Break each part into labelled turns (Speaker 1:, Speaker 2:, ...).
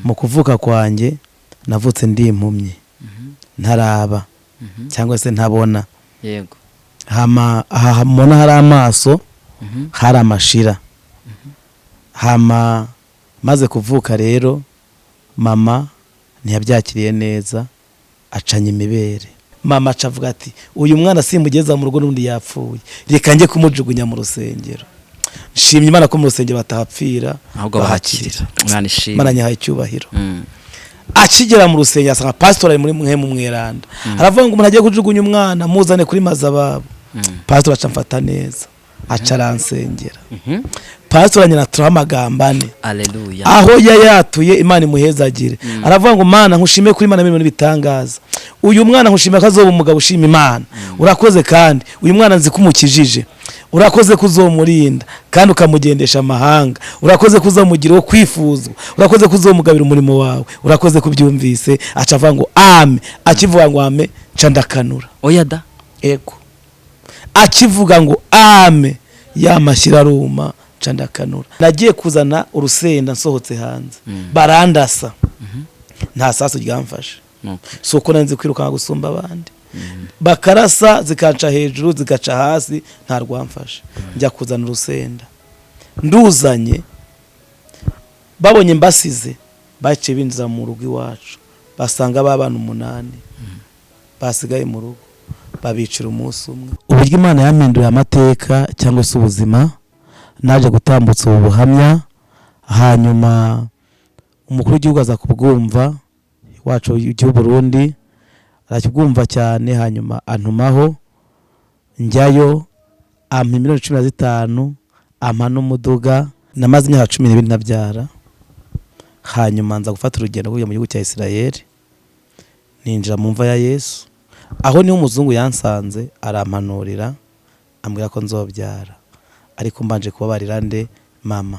Speaker 1: mu kuvuka kwanjye navutse ndi impumyi ntaraba cyangwa se ntabona
Speaker 2: yego
Speaker 1: mona hari amaso hari amashira maze kuvuka rero mama ntiyabyakiriye neza acanye imibere mama acavuga ati uyu mwana simugeza mu rugo n'undi yapfuye reka njye kumujugunya mu rusengero nshimye Imana ko mu rusengero batapfira
Speaker 2: ahubwo bahakirira umwana ishimye
Speaker 1: Imana nyahaye icyubahiro akigera mu rusengero asanga pastor ari muri mu mweranda aravuga ngo umuntu agiye kujugunya umwana muzane kuri mazababo pastor acamfata neza acaransengera pastor anyina turamagambane
Speaker 2: alleluya
Speaker 1: aho yatuye Imana imuhezagire aravuga ngo Mana nkushime kuri Imana ibintu bitangaza uyu mwana nkushime kazoba umugabo ushima Imana urakoze kandi uyu mwana nzi kumukijije urakoze kuzomurinda kandi ukamugendesha amahanga urakoze kuzomugira wo kwifuzwa urakoze kuzomugabira umurimo wawe urakoze kubyumvise acavuga ngo ame akivuga ngo ame candakanura
Speaker 2: oya da
Speaker 1: ego akivuga ngo ame yamashyira ruma candakanura nagiye kuzana urusenda nsohotse hanze barandasa nta saso ryamfashe soko nanze kwiruka gusumba abandi bakarasa zikaca hejuru zikaca hasi nta rwamfashe njya kuzana urusenda nduzanye babonye mbasize baciye binjira mu rugo iwacu basanga babana 8 basigaye mu rugo babicira umunsi umwe uburyo Imana yampinduye amateka cyangwa se ubuzima naje gutambutsa ubu buhamya hanyuma umukuru w'igihugu aza kubwumva iwacu y'u Burundi arakibwumva cyane hanyuma antumaho njyayo ampa miliyoni 15 ampa n'umuduga namaze imyaka 12 nabyara hanyuma nza gufata urugendo rwo mu gihugu cya Israel ninjira mu mva ya Yesu aho niho umuzungu yansanze arampanurira ambwira ko nzobyara ariko mbanje kubabarira nde mama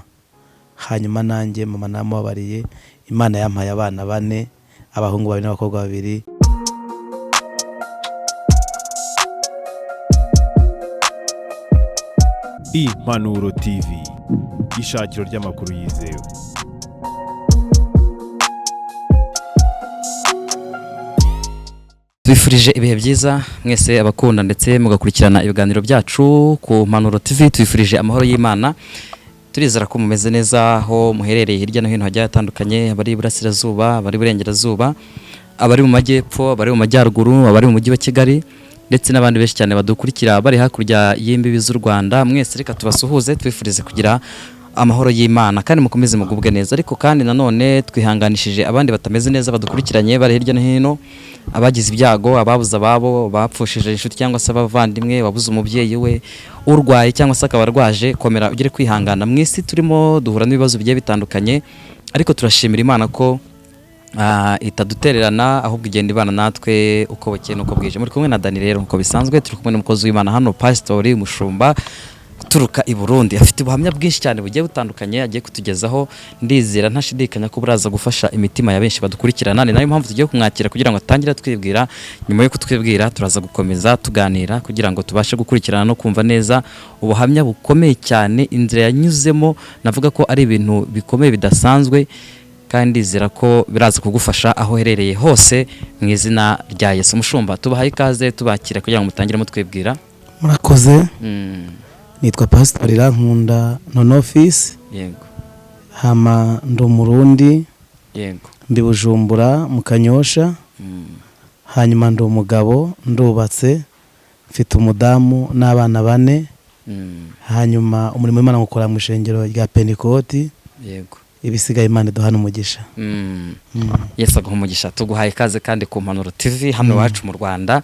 Speaker 1: hanyuma nanjye mama namubabariye Imana yampaye abana 4 abahungu 2 n'abakobwa 2
Speaker 3: Impanuro TV ishakiro ry'amakuru yizewe.
Speaker 2: Twifurije ibihe byiza mwese abakunda ndetse mugakurikirana ibiganiro byacu ku Mpanuro TV. Twifurije amahoro y'Imana. Turizera ko mumeze neza aho muherereye hirya no hino hajya hatandukanye, abari Burasirazuba, abari Burengerazuba, abari mu majyepfo, abari mu majyaruguru, abari mu mujyi wa Kigali ndetse n'abandi benshi cyane badukurikira bari hakurya y'imbibi z'u Rwanda. Mwese reka tubasuhuze, twifurize kugira amahoro y'Imana kandi mukomeze mugubwe neza. Ariko kandi nanone twihanganishije abandi batameze neza badukurikiranye bari hirya no hino, abagize ibyago, ababuze ababo, bapfushije inshuti cyangwa se abavandimwe, wabuze umubyeyi we, urwaye cyangwa se akaba arwaje, komera ugire kwihangana. Mwisi turimo duhura n'ibibazo bigiye bitandukanye, ariko turashimira Imana ko itadutererana ahubwo igenda ibana natwe uko bukeye nuko bwije. Muri kumwe na Dani rero uko bisanzwe, turi kumwe n'umukozi w'Imana hano, pastori umushumba turuka i Burundi. Afite ubuhamya bwinshi cyane bugiye butandukanye agiye kutugezaho, ndizera ntashidikanya ko buraza gufasha imitima ya benshi badukurikirana. Ni nayo mpamvu tugiye kumwakira kugira ngo atangire twibwira, nyuma yo kutwibwira turaza gukomeza tuganira kugira ngo tubashe gukurikirana no kumva neza ubuhamya bukomeye cyane inzira yanyuzemo. Navuga ko ari ibintu bikomeye bidasanzwe kandi ndizera ko biraza kugufasha aho herereye hose mu izina rya Yesu. Mushumba tubahaye ikaze tubakira kugira ngo mutangire mutwibwira.
Speaker 1: Murakoze. Nitwa Pastor Irankunda Nonofisi.
Speaker 2: Yego.
Speaker 1: Hama ndo Murundi.
Speaker 2: Yego.
Speaker 1: Ndi Bujumbura mu Kanyosha. Hanyuma ndo umugabo ndubatse, mfite umudamu n'abana 4. Hanyuma umurimo w'Imana ngukora mu ishengero rya Pentecote.
Speaker 2: Yego.
Speaker 1: Ibisigaye Imana duhana umugisha.
Speaker 2: Yesu agaha umugisha. Tuguhaye ikaze kandi ku Mpanuro TV hano iwacu mu Rwanda.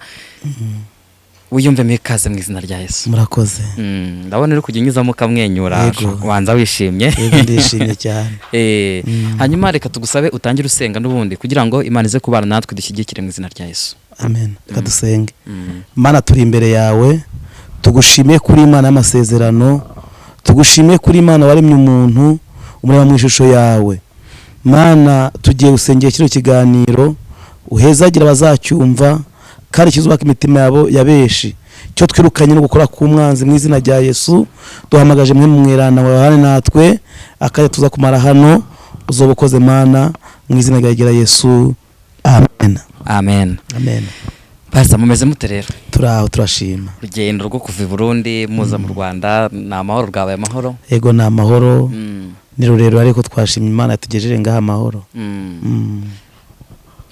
Speaker 2: Wiyumvemo ikaze mu izina rya Yesu.
Speaker 1: Murakoze.
Speaker 2: Ndabona uri kujya unyuzamo kamwenyura, wanza wishimye.
Speaker 1: Yego ndishimye cyane.
Speaker 2: Hanyuma reka tugusabe utangire usenga n'ubundi kugira ngo Imana ize kubana natwe dushyigikire mu izina rya Yesu.
Speaker 1: Amen. Reka dusenge. Mana turi imbere yawe, tugushimiye kuri Imana y'amasezerano, tugushimiye kuri Imana waremye umuntu umureba mu ishusho yawe. Mana tugiye usengeye kino kiganiro, uhezagira abazacyumva kandi kizubaka imitima yabo yabeshi. Cyo twirukanye no gukora ku mwanzi mu izina rya Yesu. Duhamagaje mwe mwerana wahane natwe akajya tuza kumara hano, uzoba ukoze Mana mu izina rya Yesu, amen.
Speaker 2: Amen.
Speaker 1: Amen.
Speaker 2: Pastor, mumeze mute rero?
Speaker 1: Turaho turashima.
Speaker 2: Urugendo rwo kuva i Burundi muza mu Rwanda ni amahoro, bwabaye amahoro?
Speaker 1: Yego ni amahoro. Ni rurero ariko twashimye Imana yatugejeje ngaha amahoro.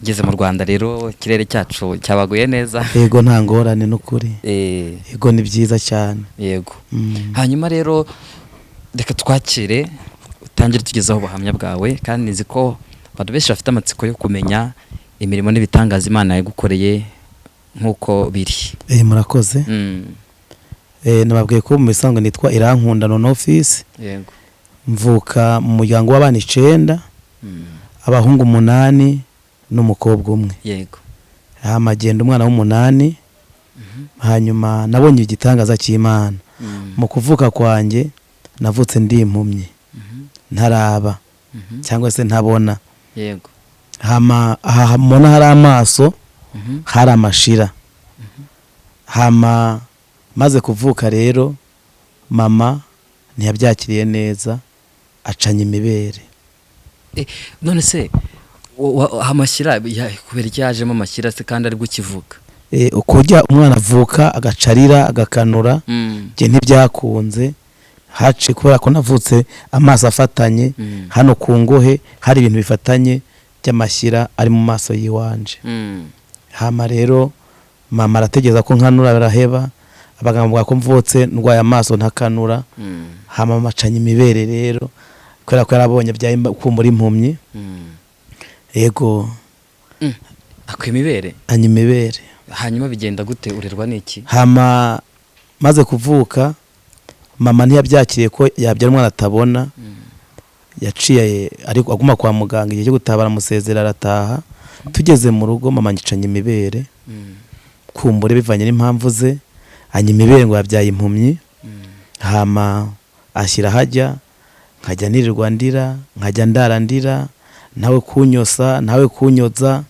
Speaker 2: Ngeze mu Rwanda rero ikirere cyacu cyabaguye neza.
Speaker 1: Yego nta ngorane n'ukuri. Yego ni byiza cyane.
Speaker 2: Yego. Hanyuma rero reka twakire utangire tugezaho ubuhamya bwawe, kandi nizi ko abantu benshi bafite amatsiko yo kumenya imirimo n'ibitangaza Imana yagukoreye nkuko biri.
Speaker 1: Murakoze. Nababwiye ko mu bisanzwe nitwa Irankunda non office.
Speaker 2: Yego.
Speaker 1: Mvuka mu muryango w'abana 9, abahungu 8 n'umukobwa umwe.
Speaker 2: Yego.
Speaker 1: Hamagenda umwana w'8. Hanyuma nabonye igitangaza cy'Imana. Mu kuvuka kwanjye navutse ndi impumyi. Ntaraba cyangwa se ntabona.
Speaker 2: Yego.
Speaker 1: Mona hari amaso, hari amashira. Maze kuvuka rero mama ntiyabyakiriye neza, acanye imibere.
Speaker 2: None se amashyira kubera yajemo amashyira se kandi ari gukivuka?
Speaker 1: Ukujya umwana avuka agacarira agakanura, je ntibyakunze. Hace kubera ko navutse amaso afatanye, hano ku ngohe hari ibintu bifatanye by'amashyira ari mu maso yiwanje. Rero mama arategeza ko nkanura, baraheba, abaganga ko mvutse ndwaye amaso ntakanura. Mama acanye imibere rero kubera ko yarabonye kumbura impumyi. Yego.
Speaker 2: Akwimibere?
Speaker 1: Anye imibere.
Speaker 2: Hanyuma bigenda gute, urerwa n'iki?
Speaker 1: Maze kuvuka mama ntiyabyakiriye ko yabyara umwana atabona. Yaciye ariko aguma kwa muganga, igihe cyo gutabara musezera arataha. Tugeze mu rugo mama ngicanye imibere. Kumbure bivanye n'impamvu ze, anye imibere ngo yabyaye impumyi. Ashyira hajya, nkajya nirirwa ndira, nkajya ndarandira, nawe kunyosa, nawe kunyoza.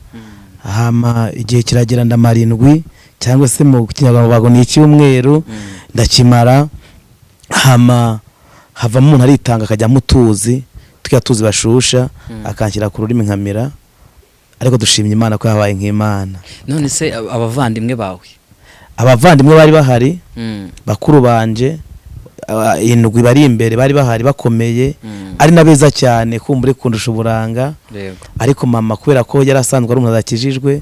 Speaker 1: Igihe kiragera ndamara 7 cyangwa se mu kinyarwanda ni icyumweru, ndakimara. Havamo umuntu aritanga akajya mutuzi, tuzi bashusha, akanshyira ku rurimi nkamira. Ariko dushimye Imana ko yabaye nk'Imana.
Speaker 2: None se abavandimwe bawe?
Speaker 1: Abavandimwe bari bahari, bakuru banje 7 bari imbere, bari bahari bakomeye, ari nabeza cyane, kumbure kundusha uburanga. Ariko mama kubera ko yarasanzwe ari umuntu adakijijwe,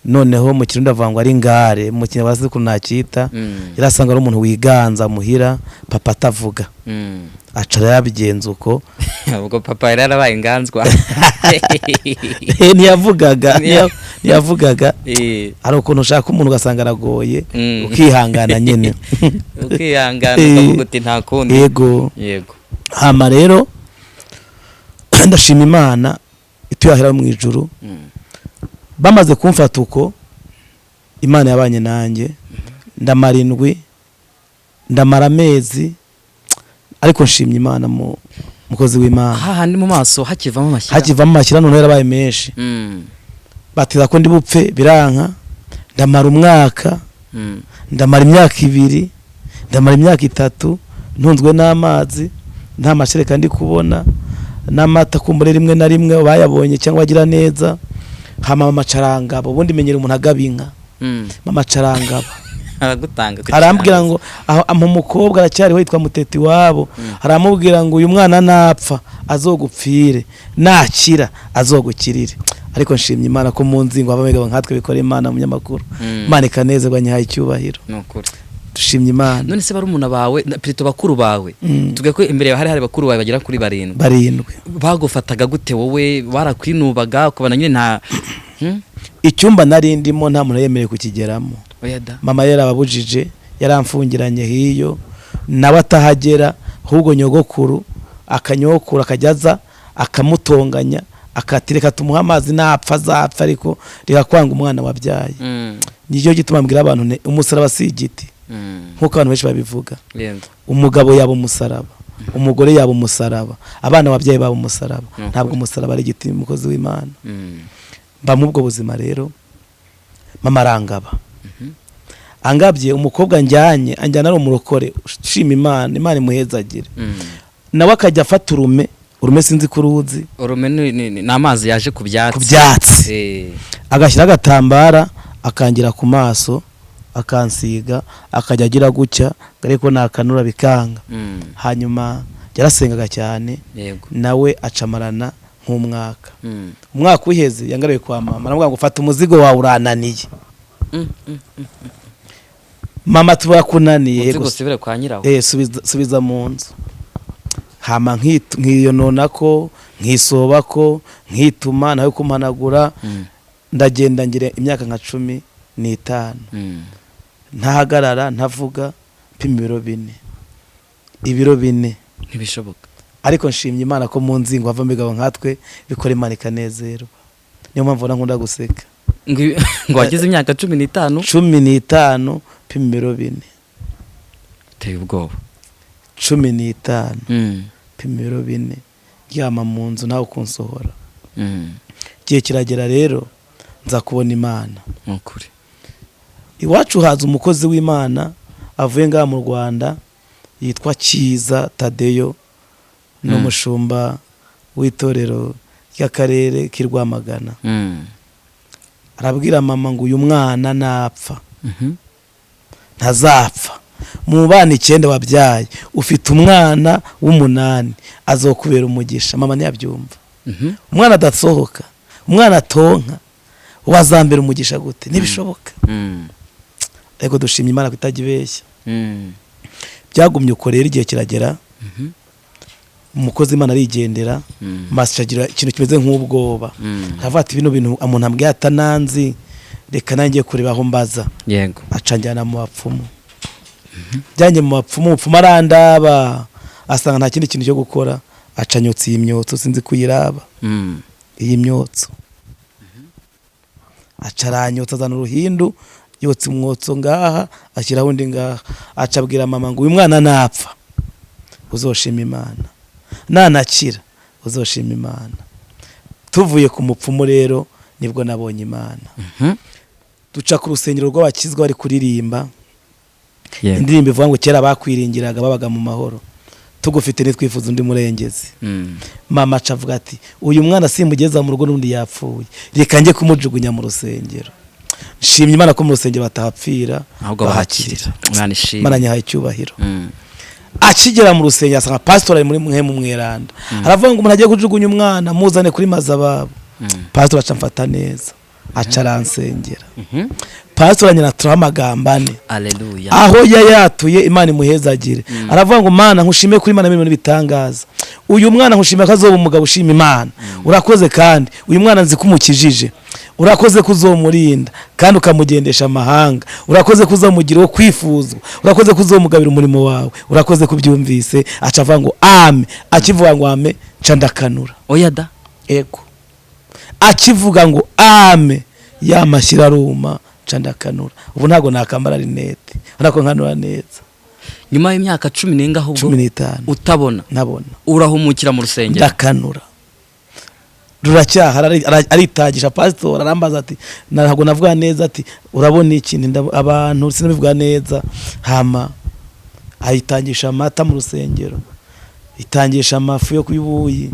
Speaker 1: noneho mu Kirundi avangwa ari ngare, mu Kinyarwanda ko nakita, yarasanzwe ari umuntu wiganza muhira, papa atavuga. Acara yabigenza uko.
Speaker 2: Ubwo papa yarabaye inganzwa.
Speaker 1: Ntiyavugaga. Ari ukuntu ushaka umuntu ugasanga aragoye, ukihangana nyine.
Speaker 2: Ukihangana ukavuga uti nta kundi.
Speaker 1: Yego. Rero ndashima Imana ituyahera mu ijuru. Bamaze kumfata uko, Imana yabanye nanjye, ndamara 7, ndamara amezi. Ariko nshimye Imana mukozi w'Imana.
Speaker 2: Hahandi mu maso hakivamo amashyira?
Speaker 1: Hakivamo amashyira, none yarabaye menshi. Batiza ko ndi bupfe biranka. Ndamara umwaka, ndamara imyaka 2, ndamara imyaka 3, ntunzwe n'amazi, nta mashereka ndi kubona, n'amata kumbure rimwe na rimwe bayabonye cyangwa agira neza. Mama carangabo, ubundi menyera umuntu agabinka. Mama carangabo
Speaker 2: aragutanga
Speaker 1: arambwira ngo aho umukobwa aracyari witwa Muteti wabo, aramubwira ngo uyu mwana napfa azogupfire, nakira azogukirire. Ariko nshimye Imana ko mu nzingo abamega nkatwe bikora Imana mu nyamakuru. Imana ikanezerwa nyahaye icyubahiro.
Speaker 2: Nukuri
Speaker 1: dushimye Imana.
Speaker 2: None se barumuna bawe Prito bakuru bawe, tuge ko imbere hari bakuru bawe bagera kuri
Speaker 1: 7
Speaker 2: bagufataga gute wowe? Barakwinubaga kubana nyine nta
Speaker 1: icyumba nari ndimo nta muntu yemereye kukigeramo. Mama yarababujije, yaramfungiranye hiyo, nawe atahagera, ahubwo nyogokuru akanyokura akajyaza akamutonganya, akatireka tumuha amazi napfa azapfa, ariko rikakwanga umwana wabyaye. Nijyo gituma mbwira abantu umusaraba si igiti nkuko abantu benshi babivuga. Umugabo yabo umusaraba, umugore yabo umusaraba, abana wabyaye babo umusaraba. Ntabwo umusaraba ari igiti, mukozi w'Imana. Mba mu bwo buzima rero mama arangaba. Angabye umukobwa njyanye, anjyana ari umurokore, shima Imana, Imana imuhezagire. Nawe akajya afata urume urume sinzi ko uruzi.
Speaker 2: urume ni amazi yaje ku byatsi.
Speaker 1: Agashyira agatambara akangira ku maso akansiga akajya agira gutya ariko nakanura bikanga. Hanyuma yarasengaga cyane. Nawe acamarana nk'umwaka. Umwaka uheze yangaraye kwa mama aramubwira ngo fata umuzigo wawe urananiye. Mama tubakunaniye
Speaker 2: gusubira kwa nyirawo.
Speaker 1: Subiza mu nzu. Hama nkiyonona ko nkisoba ko nkituma nawe kumpanagura. Ndagenda ngire imyaka nka 15. Ntahagarara ntavuga pima ibiro 4
Speaker 2: ntibishoboka.
Speaker 1: Ariko nshimye Imana ko mu nzingo hava migabo nkatwe bikora Imana ikanezerwa. Niyo mpamvu nkunda guseka.
Speaker 2: Ngo wagize imyaka 15
Speaker 1: pima ibiro 4.
Speaker 2: Teye ubwoba.
Speaker 1: 15 pima ibiro 4 ryama mu nzu nawe kunsohora. Gihe kiragera rero nza kubona Imana.
Speaker 2: Ukuri.
Speaker 1: Iwacu haza umukozi w'Imana avuye ngaha mu Rwanda yitwa Kiza Tadeyo n'umushumba w'itorero ry'akarere k'Irwamagana. Arabwira mama ngo uyu mwana napfa ntazapfa. Mu bana 9 wabyaye ufite umwana w'8 azokubera umugisha. Mama ntiyabyumva. Umwana adasohoka, umwana atonka, wazambera umugisha gute? Nibishoboka. Ariko dushimye Imana kutagibeshya. Byagumye uko rero igihe kiragera. Umukozi Imana arigendera. Mashagira ikintu kimeze nk'ubwoba. Aravuga ati bino bintu umuntu ambwiye atananzi reka nangiye kureba aho mbaza.
Speaker 2: Yego.
Speaker 1: Acanjana mu bapfumu. Byanjye mu bapfumu arandaba asanga nta kindi kintu cyo gukora. Acanyotse iyi myotso sinzi kuyiraba. Iyi myotso. Acaranyotsa azana uruhindu yotse umwotso ngaha ashyiraho undi ngaha. Acabwira mama ngo uyu mwana napfa uzoshima Imana, nanakira uzoshima Imana. Tuvuye ku mupfumu rero nibwo nabonye Imana. Duca ku rusengero rw'abakizwa bari kuririmba indirimbo ivuga ngo kera bakwiringiraga babaga mu mahoro, tugufite nitwifuza undi murengezi. Mama acavuga ati uyu mwana simugeza mu rugo n'undi yapfuye, reka nge kumujugunya mu rusengero. Nshimye Imana ko mu rusengero batahapfira
Speaker 2: ahubwo bahakirira. Umwana ishimye
Speaker 1: Imana nyahaye icyubahiro. Akigera mu rusengero asanga pastor ari muri mu mweranda. Aravuga ngo umuntu agiye kujugunya umwana muzane kuri Mazababo. Pastor aca mfata neza acaransengera. Pastor anyina turamagambane.
Speaker 2: Haleluya.
Speaker 1: Aho yayatuye Imana imuhezagire. Aravuga ngo Mana nkushime kuri Imana ibintu bitangaza. Uyu mwana nkushime kazoba umugabo ushima Imana. Urakoze kandi uyu mwana nzi kumukijije. Urakoze kuzomurinda kandi ukamugendesha amahanga. Urakoze kuzamugira wo kwifuzwa. Urakoze kuzomugabira umurimo wawe. Urakoze kubyumvise. Acavuga ngo ame. Akivuga ngo ame candakanura.
Speaker 2: Oya da.
Speaker 1: Ego. Akivuga ngo ame yamashyira ruma candakanura. Ubu ntago nakambara rinete. Urako nkanura neza.
Speaker 2: Nyuma y'imyaka 10 nenga ahubwo
Speaker 1: 15
Speaker 2: utabona.
Speaker 1: Nabona.
Speaker 2: Urahumukira mu rusengero.
Speaker 1: Ndakanura. Ruracyaha aritagisha pastor arambaza ati ntago navuga neza ati urabona iki abantu sinabivuga neza. Hama ayitangisha amata mu rusengero, itangisha amafu yo kuyubuyi,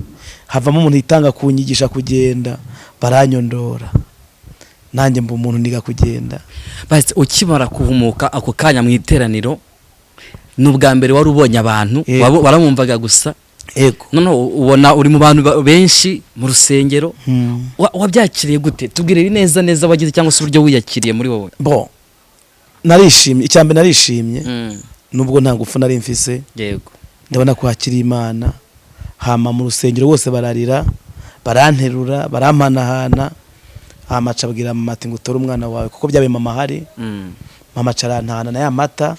Speaker 1: havamo umuntu itanga kunyigisha kugenda, baranyondora nanjye mba umuntu niga kugenda.
Speaker 2: Basi ukimara kuhumuka ako kanya mu iteraniro n'ubwa mbere wari ubonye abantu baramumvaga gusa.
Speaker 1: Ego.
Speaker 2: None ubona uri mu bantu benshi mu rusengero. Wabyakiriye gute? Tubwire neza neza wagize cyangwa se uburyo wiyakiriye muri wowe.
Speaker 1: Bon. Narishimye, icyambe narishimye. Nubwo nta ngufu nari mfise.
Speaker 2: Yego.
Speaker 1: Ndabona ko hakiri Imana. Hama mu rusengero bose bararira, baranterura, barampanahana. Hama acabwira mama ati ngo utore umwana wawe kuko byabe mama hari. Mama carantana na ya mata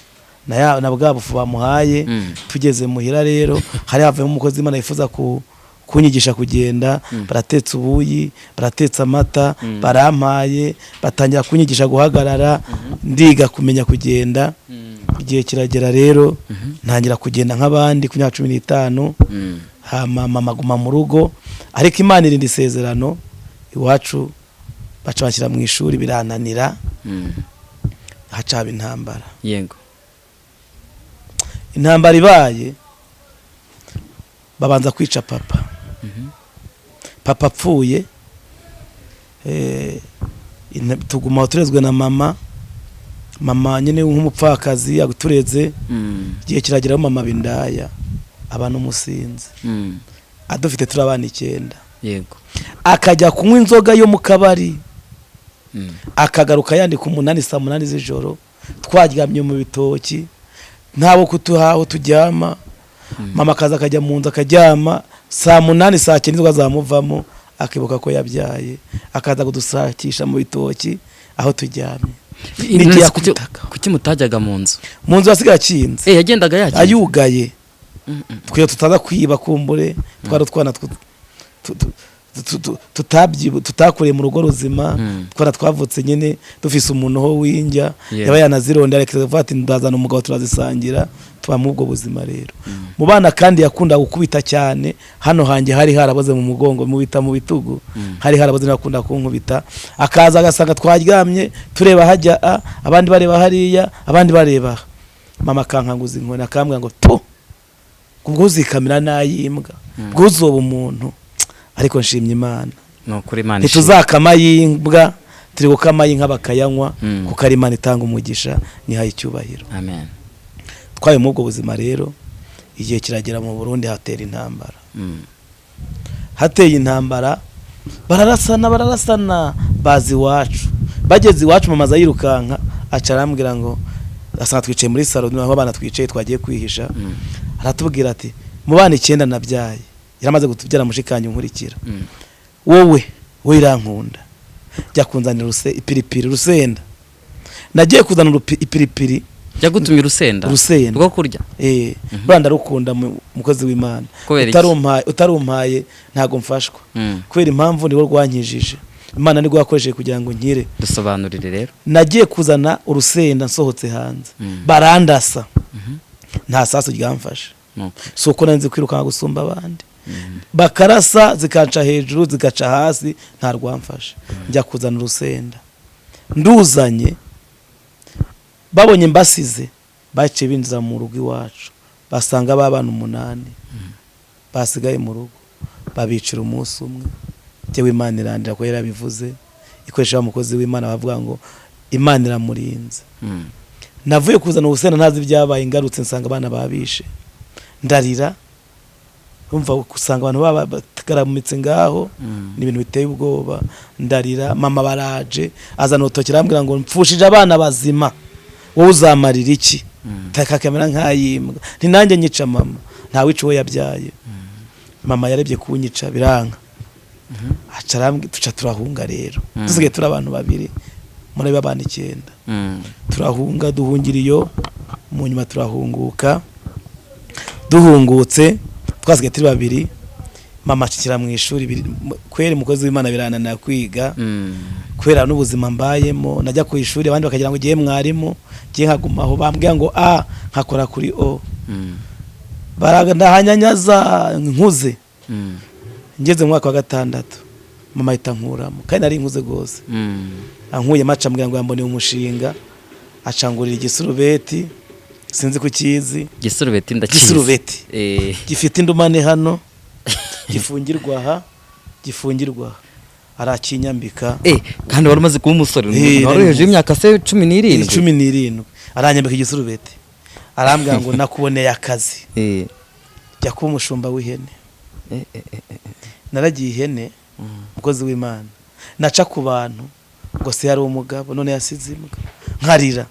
Speaker 1: na bwa bufu bamuhaye. Tugeze muhira rero hari havemo umukozi Imana yifuza kunyigisha kugenda. Baratetse ubuyi, baratetse amata, barampaye, batangira kunyigisha guhagarara, ndiga kumenya kugenda. Igihe kiragera rero ntangira kugenda nk'abandi ku myaka 15. Hama mama guma mu rugo, ariko Imana irindi isezerano iwacu bacabashyira mu ishuri birananira. Hacaba intambara.
Speaker 2: Yego.
Speaker 1: Intambara ibaye babanza kwica papa. papa apfuye tuguma turezwe na mama nyine nk'umupfakazi agutureze igihe kirageraho mama bindaya abantu umusinzi adufite turi abana 9
Speaker 2: yego
Speaker 1: akajya kunywa inzoga yo mu kabari akagaruka yandika 8 saa 8 z'ijoro twaryamye mu bitoki ntabo kutuhaho tujyama mama akaza akajya mu nzu akaryama saa 8 saa 9 inzoga zamuvamo akibuka ko yabyaye akaza kudusakisha mu bitoki aho tujyamye
Speaker 2: kuki mutajyaga mu nzu
Speaker 1: yasigaye akinze
Speaker 2: yagendaga yakinze
Speaker 1: ayugaye twe tutaza kwiba kumbure twari twana tutakuriye mu rugo ruzima twana twavutse nyine dufise umuntu ho winjya yaba yanazirondera akavuga ati ndazana umugabo turazisangira tuba mu ubwo buzima rero mu bana kandi yakunda gukubita cyane hano hanjye hari haraboze mu mugongo mu bita mu bitugu hari haraboze nakunda kunkubita akaza agasanga twaryamye tureba hajya abandi bareba hariya abandi bareba mama kankanguza inkoni akambwa ngo to ubwuzikamira nayimbwa bwuzoba umuntu ariko nshimye Imana
Speaker 2: nokuri Imana
Speaker 1: ntituzakama yimbwa turi gukama yinka bakayanywa kuko ari Imana itanga umugisha nihaye icyubahiro
Speaker 2: amen
Speaker 1: twaye mu bwo buzima rero igihe kiragera mu Burundi hatera intambara hateye intambara bararasana bazi iwacu bageze iwacu mama zayirukanka acarambwira ngo asanga twicaye muri salon aho abana twicaye twagiye kwihisha aratubwira ati mu bana 9 nabyaye yaramaze gutubyara mushikanye nkurikira wowe irankunda jya kunzanira ipiripiri rusenda nagiye kuzana ipiripiri
Speaker 2: jya gutumira rusenda rwo kurya
Speaker 1: banda rukunda mukozi w'Imana utarumpaye ntago mfashwa kwera impamvu niwo rwankijije Imana niko yakoresheje kugira ngo nkire
Speaker 2: dusobanurire rero
Speaker 1: nagiye kuzana urusenda nsohotse hanze barandasa nta saso ryamfashe soko nanze kwiruka gusumba abandi bakarasa zikanca hejuru zigaca hasi nta rwamfashe njya kuzana urusenda nduzanye babonye mbasize baciye binjiza mu rugo iwacu basanga babana 8 basigaye mu rugo babicira umunsi umwe jewe Imana irandira ko yarabivuze ikoresha umukozi w'Imana bavuga ngo Imana iramurinze navuye kuzana ubusena ntazi byabaye ingarutse nsanga abana babishe ndarira umva kusanga abantu batagaramitse ngaho ni ibintu biteye ubwoba ndarira mama baraje azana utokira ambwira ngo mpfushije abana bazima wowe uzamarira iki takakamera nkayimbwa nti nanjye nyica mama nta wico we yabyaye mama yarebye kunyica biranga acarambwe tuca turahunga rero dusigaye turi abantu babiri muri babana 9 turahunga duhungira iyo mu nyuma turahunguka duhungutse twasigaye turi babiri mama akikira mu ishuri kwere mukozi w'Imana biranana kwiga kwera n'ubuzima mbayemo najya ku ishuri abandi bakagira ngo giye mwarimu giye nkagumaho bambwiye ngo nkakora kuri o baraga ndahanyanyaza nkuze ngeze mu mwaka wa 6 mama itankuramo kandi nari nkuze gose ankuye maca mbwira ngo yambone umushinga acangurira igisurubeti sinzi ku kizi
Speaker 2: gisurubeti ndakizi
Speaker 1: gisurubeti gifite indumane hano gifungirwa arakinyambika
Speaker 2: kandi wari umaze kuba umusore wari hejuru y'imyaka 17
Speaker 1: aranyambika igisurubeti arambwira ngo nakuboneye akazi jya kuba umushumba w'ihene naragiye ihene mukozi w'Imana naca ku bantu ngo se yari umugabo none yasize imbwa nkarira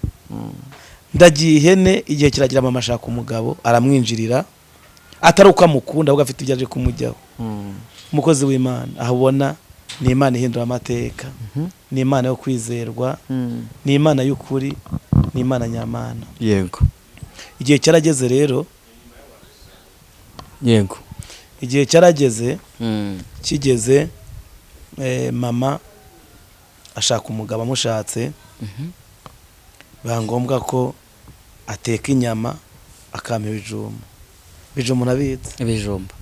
Speaker 1: ndagiye ihene igihe kiragira mama ashaka umugabo aramwinjirira atari uko amukunda ahubwo afite ibyaje kumujyaho umukozi w'Imana ahabona ni Imana ihindura amateka ni Imana yo kwizerwa ni Imana y'ukuri ni Imana nyamana
Speaker 2: yego
Speaker 1: igihe cyarageze rero
Speaker 2: yego
Speaker 1: igihe cyarageze kigeze mama ashaka umugabo amushatse bangombwa ko ateka inyama akampa ibijumba nabitse
Speaker 2: ibijumba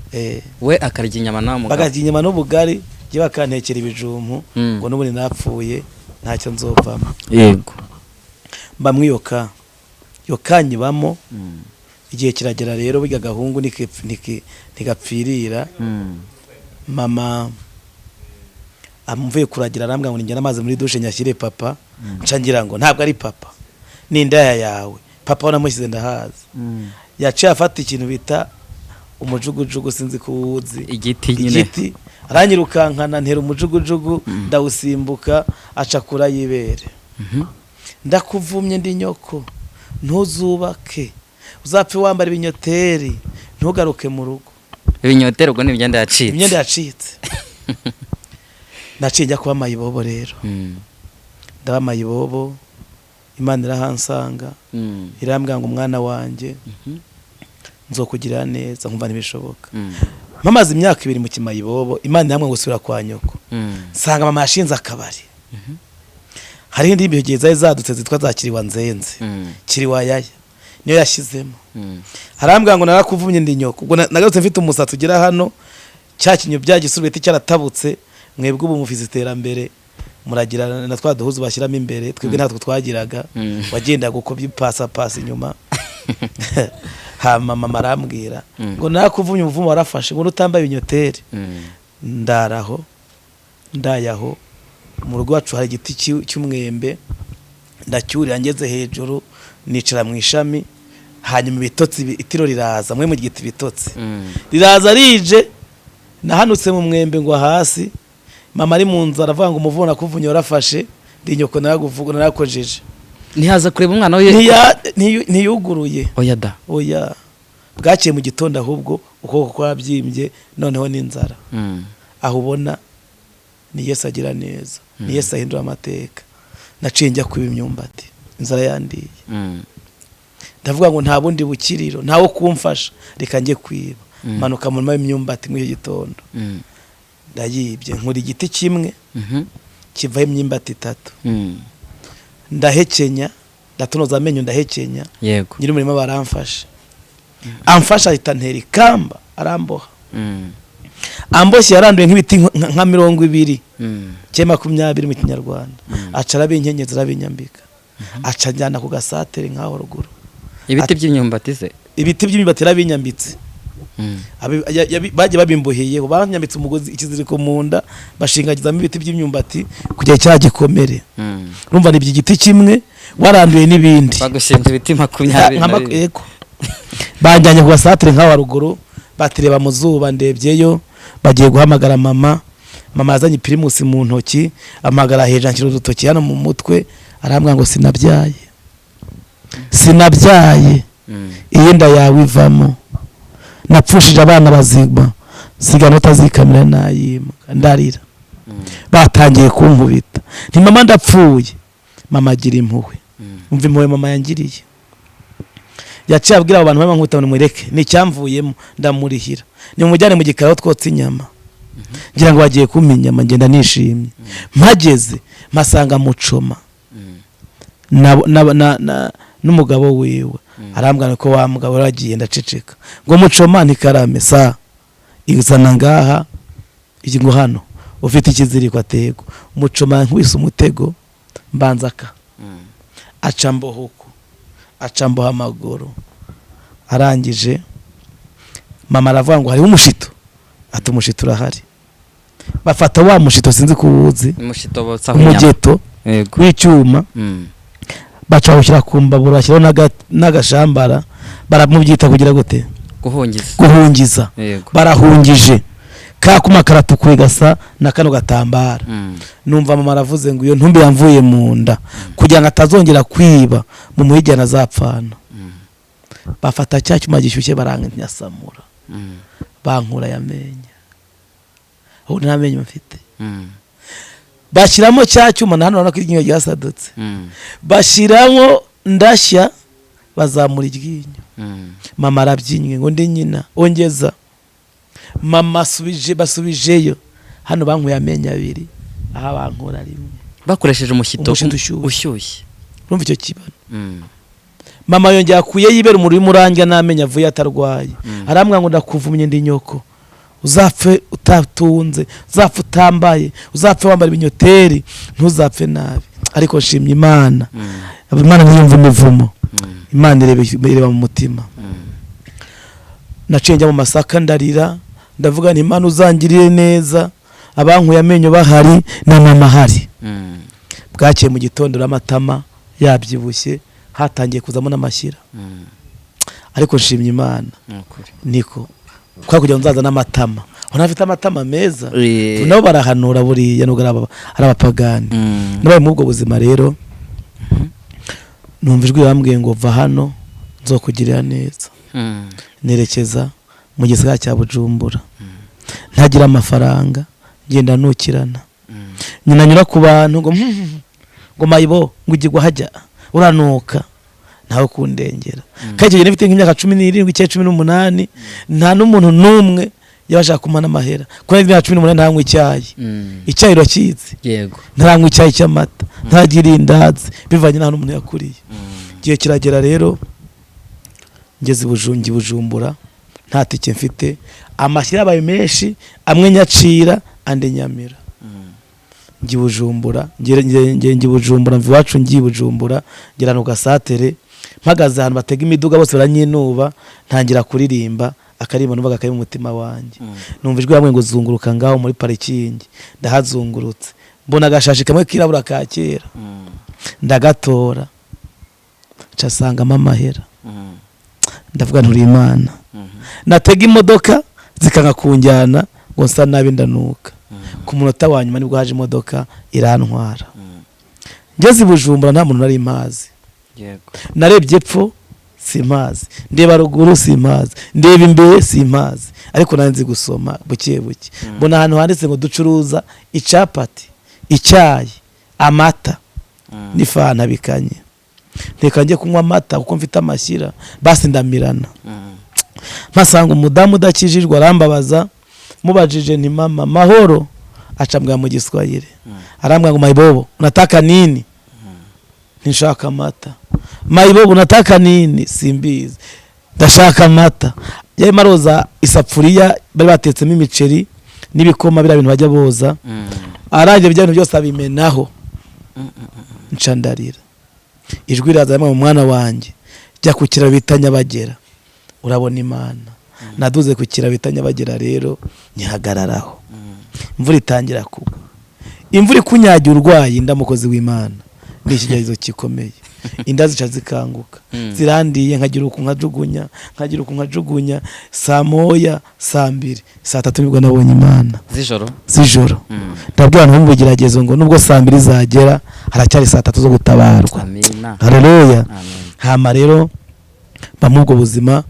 Speaker 2: we akarya inyama na mugabo
Speaker 1: bakarya inyama n'ubugari giye bakantekera ibijumbu ngo n'ubundi napfuye ntacyo nzovamo
Speaker 2: yego
Speaker 1: mbamwiyoka yokanyibamo igihe kiragera rero bijya gahungu ntigapfirira mama amvuye kuragira arambwira ngo ninjye namaze muri douche nyashyire papa nca ngira ngo ntabwo ari papa ni indaya yawe papa wanamushyize ndahazi yaciye afata ikintu bita umujugujugu sinzi kuwuzi igiti aranyirukankana ntera umujugujugu ndawusimbuka acakura yibere ndakuvumye ndi nyoko ntuzubake uzapfe wambara ibinyoteri ntugaruke mu rugo
Speaker 2: ibinyoteri ubwo ni imyenda yacitse
Speaker 1: naciye njya kuba mayibobo rero ndaba mayibobo Imana irahansanga irambwira ngo umwana wanjye nzokugirira neza nkumva ntibishoboka mamaze imyaka 2 mu kimayibobo Imana yamwe gusubira kwa nyoko nsanga mama yashinze akabari hari indi bigiye zadutse zitwa za Kiriwa Nzenze Kiriwa Yaya niyo yashizemo harambwira ngo narakuvumye ndi nyoko ubwo nagarutse mfite umusatsi ugira hano cyakinyo byagisurubete cyaratabutse mwebwe ubu mufize iterambere muragira na twaduhuza bashyiramo imbere twebwe natwe twagiraga wagenda gukobya pasa inyuma ha mama arambwira ngo nakuvumye umuvumo warafashe ngo utambaye ibinyoteri ndaraho ndayaho mu rugo wacu hari igiti cy'umwembe ndacyurira ngeze hejuru nicara mu ishami hanyuma ibitotsi itiro riraza mwe mu giti bitotsi riraza rije nahanutse mu mwembe ngo hasi mama ari mu nzara avuga ngo umuvumo nakuvunye warafashe ndi nyoko naraguvuga narakojeje
Speaker 2: ntihaza kureba umwana we
Speaker 1: ntiyuguruye oya bwaciye mu gitondo ahubwo ukoko kwabyimbye noneho n'inzara aho ubona ni Yesu agira neza ni Yesu ahindura amateka naciye njya kuba imyumbati inzara yandiye ndavuga ngo nta bundi bukiriro ntawo kumfasha reka njye kwiba manuka mu imyumbati mu gitondo ndayibye nkuri igiti kimwe kivaho imyumbati 3 ndahekenya ndatonoza amenyo ndahekenya
Speaker 2: yego
Speaker 1: nyiri umurimo baramfasha amfasha itantera ikamba aramboha amboshye yaranduye nk'ibiti nka 20 cyema 20 mu kinyarwanda acara binkenyeza rabinyambika aca njyana ku gasatere nkaho ruguru
Speaker 2: ibiti by'imyumbati se
Speaker 1: ibiti by'imyumbati rabinyambitse baje babimboheye banyambitse umugozi ikiziriko mu nda bashingagizamo ibiti by'imyumbati kujya cyagikomere urumva ni igiti kimwe waranduye n'ibindi
Speaker 2: bagushinze ibiti 20
Speaker 1: yego banjyanye ku gasatere nkaho ruguru batireba mu zuba ndebyeyo bagiye guhamagara mama yazanye Primus mu ntoki amagara heje nkiro urutoki hano mu mutwe arambwira ngo sinabyaye iyenda yawe ivamo napfushije abana bazigma sigana utazikamira nayima ndarira batangiye kunkubita nti mama ndapfuye mama agira impuhwe umva impuhwe mama yangiriye yaciye abwira abantu baba nkuta mureke ni cyamvuyemo ndamurihira ni mujyane mu gikaraho twotse inyama ngira ngo bagiye kumenya ngenda nishimye mpageze masanga mucoma n'umugabo wiwe arambwira ko wa mugabo ragiye ndaceceka ngo mucoma ntikarame sa izana ngaha iki ngo hano ufite ikiziriko atego mucoma nkwise umutego mbanzaka acambohuko acamboha amaguru arangije mama aravuga ngo hari umushito ati umushito urahari bafata wa mushito sinzi kuwuzi umugeto w'icyuma bacawushyira ku mbabura bashyiraho n'agashambara baramubyita kugira gute guhungiza barahungije kakuma karatukuye gasa na kano gatambara numva mama aravuze ngo iyo ntumbi yamvuye mu nda kugira ngo atazongera kwiba mu muhijyana azapfana bafata cya cyuma gishyushye baranyasamura bankura yamenya aho nta menyo mfite bashyiramo cya cyuma hano urabona ko iryinyo ryasadutse bashyiramo ndashya bazamura iryinyo mama arabyinnye ngo ndi nyina ongeza mama basubijeyo hano bankuye amenyo 2 aha bankura rimwe
Speaker 2: bakoresheje umushyito ushyushye
Speaker 1: urumva icyo kibano mama yongera kuye yibera umuri murangira n'amenyo avuye atarwaye arambwira ngo ndakuvumye ndi nyoko uzapfe utatunze uzapfe utambaye uzapfe wambara ibinyoteri ntuzapfe nabi ariko shimye Imana Imana ntiyumva imivumo Imana ireba mu mutima naciye njya mu Masaka ndarira ndavuga nti Imana uzangiriye neza, abankuye amenyo bahari na mama hari. Bwakeye mu gitondo ramatama yabyibushye, hatangiye kuzamo n'amashyira. Ariko nshimye Imana niko kwa kugira nzaza n'amatama, unafite amatama meza nabo barahanura buriya nubwo ari abapagani. Nabaye mu bwo buzima rero numva ijwi bambwiye ngo va hano nzokugirira neza. Nerekeza mu gisagara cya Bujumbura, ntagira amafaranga, ngenda nukirana, nyina nyura ku bantu ngo mayibo ngo igigwa hajya uranuka naho kundengera. Kandi nifite nk'imyaka 17 18 nta n'umuntu numwe yabasha kumana amahera. Kuri imyaka 18 ntanywa icyayi rakizi, yego ntaranywa icyayi cy'amata, ntagira indazi, bivanye n'ahantu umuntu yakuriye. Giye kiragera rero ngeze Bujumbura, nta tike mfite, amashyira abaye menshi, amwe nyacira ande nyamira. Ngi Bujumbura, ngi Bujumbura mvi wacu ngi Bujumbura, ngira no gasatere, mpagaze ahantu batega imiduga bose baranyinuba, ntangira kuririmba akarimba numvaga kari mu mutima wanjye. Numva ijwi hamwe ngo zunguruka ngaho muri parikingi, ndahazungurutse, mbona agashashi kamwe kirabura ka kera, ndagatora, casangamo amahera. Ndavuga nturi Imana. Natega imodoka zikanga kunjyana ngo nsa nabi ndanuka. Ku munota wa nyuma nibwo haje imodoka irantwara. Ngeze Bujumbura nta muntu nari mazi. Yego. Narebye epfo simazi, ndeba ruguru simazi, ndeba imbere simazi, ariko nanzi gusoma buke buke. Mbona ahantu handitse ngo ducuruza icapati, icyayi, amata n'ifanta bikanye. Nteka ngiye kunywa amata kuko mfite amashyira, basi ndamirana. Mpasanga umudamu udakijijwe arambabaza, mubajije nti mama mahoro, acambwa mu Giswahili. Arambwa ngo mayibobo unataka nini? Nishaka amata. Mayibobo unataka nini? Simbizi. Ndashaka amata. Yaye maroza isapfuriya bari batetsemo imiceri n'ibikoma bira bintu bajya boza. Aranje bya bintu byose abimenaho. Ncandarira. Ijwi razama mu mwana wanjye, jya kukira bitanya bagera, urabona Imana. Naduze kukira bitanya bagera rero nyihagararaho. Imvura itangira kugwa, imvura kunyagira urwaye, ndamukozi w'Imana n'ikigeragezo kikomeye. Inda zica zikanguka, zirandiye, nkagira uko nkajugunya, saa moya, saa 2, saa 3 nibwo nabonye Imana zijoro. Ndabwira nti mubigeragezo ngo nubwo saa 2 zagera haracyari saa 3 zo gutabarwa. Amina. Haleluya. Hama rero bamubwo buzima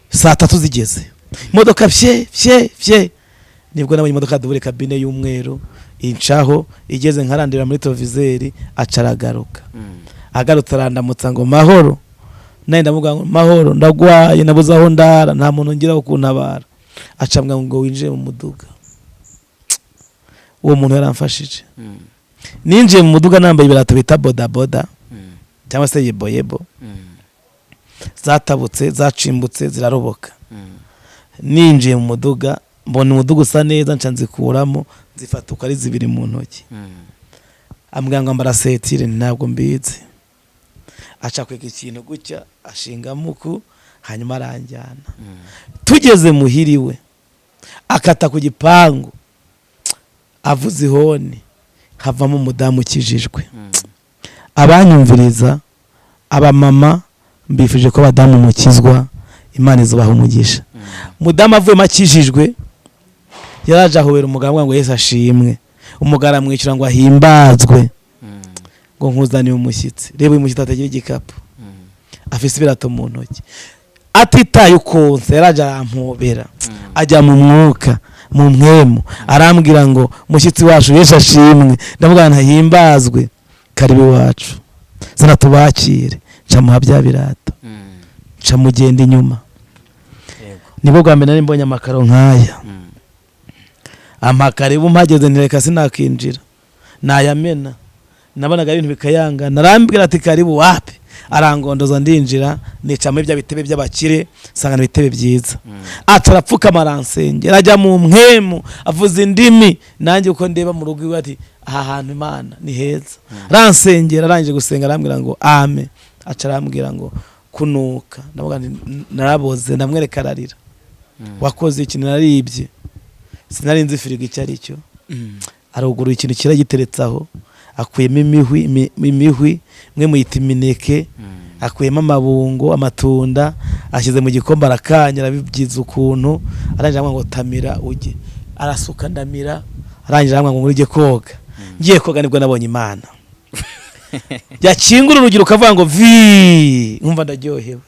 Speaker 1: saa 3 zigeze, imodoka fye nibwo nabonye imodoka dubure kabine y'umweru incaho igeze nkarandira muri televiseri, acaragaruka. Agarutse arandamutsa ngo mahoro, naye ndavuga ngo mahoro, ndagwaye nabuze aho ndara, nta muntu ngira ukuntabara. Acambwa ngo winjiye mu muduga. Uwo muntu yaramfashije. Ninjiye mu muduga nambaye ibirato bita boda cyangwa se yebo. Zatabutse, zacimbutse, ziraroboka. Ninjiye mu muduga, mbona umuduga usa neza, ncanzikuramo, zifata uko ari 2 mu ntoki. Ambwanga ambara setire, ntabwo mbizi. Aca kweka ikintu gutya, ashinga muku, hanyuma aranjyana. Tugeze muhiriwe, akata ku gipangu, avuze ihoni, havamo umudamu ukijijwe. Abanyumviriza, abamama mbifuje ko badamu mukizwa, Imana izubaha umugisha. Mudamu avuye makijijwe, yaraje ahobera umugabo ngo Yesu ashimwe. Umugara mwicira ngo ahimbazwe, ngo nkuzaniye umushyitsi. Reba umushyitsi atagira igikapu, afise ibirato mu ntoki, atitaye ukonse. Yaraje arampobera, ajya mu mwuka, mu mwemu, arambwira ngo mushyitsi wacu Yesu ashimwe. Ndavuga ntahimbazwe, karibu wacu, zana tubakire. Ncamuha bya birato, ncamugenda inyuma. Nibwo bwa mbere nari mbonye amakaro nkaya. Amakaribu mpageze ntireka sinakinjira, nayamena. Nabonaga ibintu bikayanga, narambwira ati karibu wapi. Arangondoza ndinjira, nicamo ibya bitebe by'abakire, sanga bitebe byiza. Atarapfuka amaransengera, ajya mu mwemu, avuza indimi. Nanjye uko ndeba mu rugo iwe ati aha hantu Imana ni heza. Ransengera, arangije gusenga arambwira ngo amen. Aca arambwira ngo kunuka. Ndavuga naraboze, ndamwereka ararira. Wakoze iki? Naribye. sinari nzi firigo icyo ari cyo. Aruguru ikintu kira giteretsaho, akuyemo imihwi mwe muyita imineke, akuyemo amabungo, amatunda, ashyize mu gikombe arakanya, arabibyiza ukuntu, arangije amwe ngo tamira ujye, arasuka ndamira, arangije amwe ngo ngurije koga. Ngiye koga nibwo nabonye Imana. Yakingura urugero ukavuga ngo vi, nkumva ndaryohewe.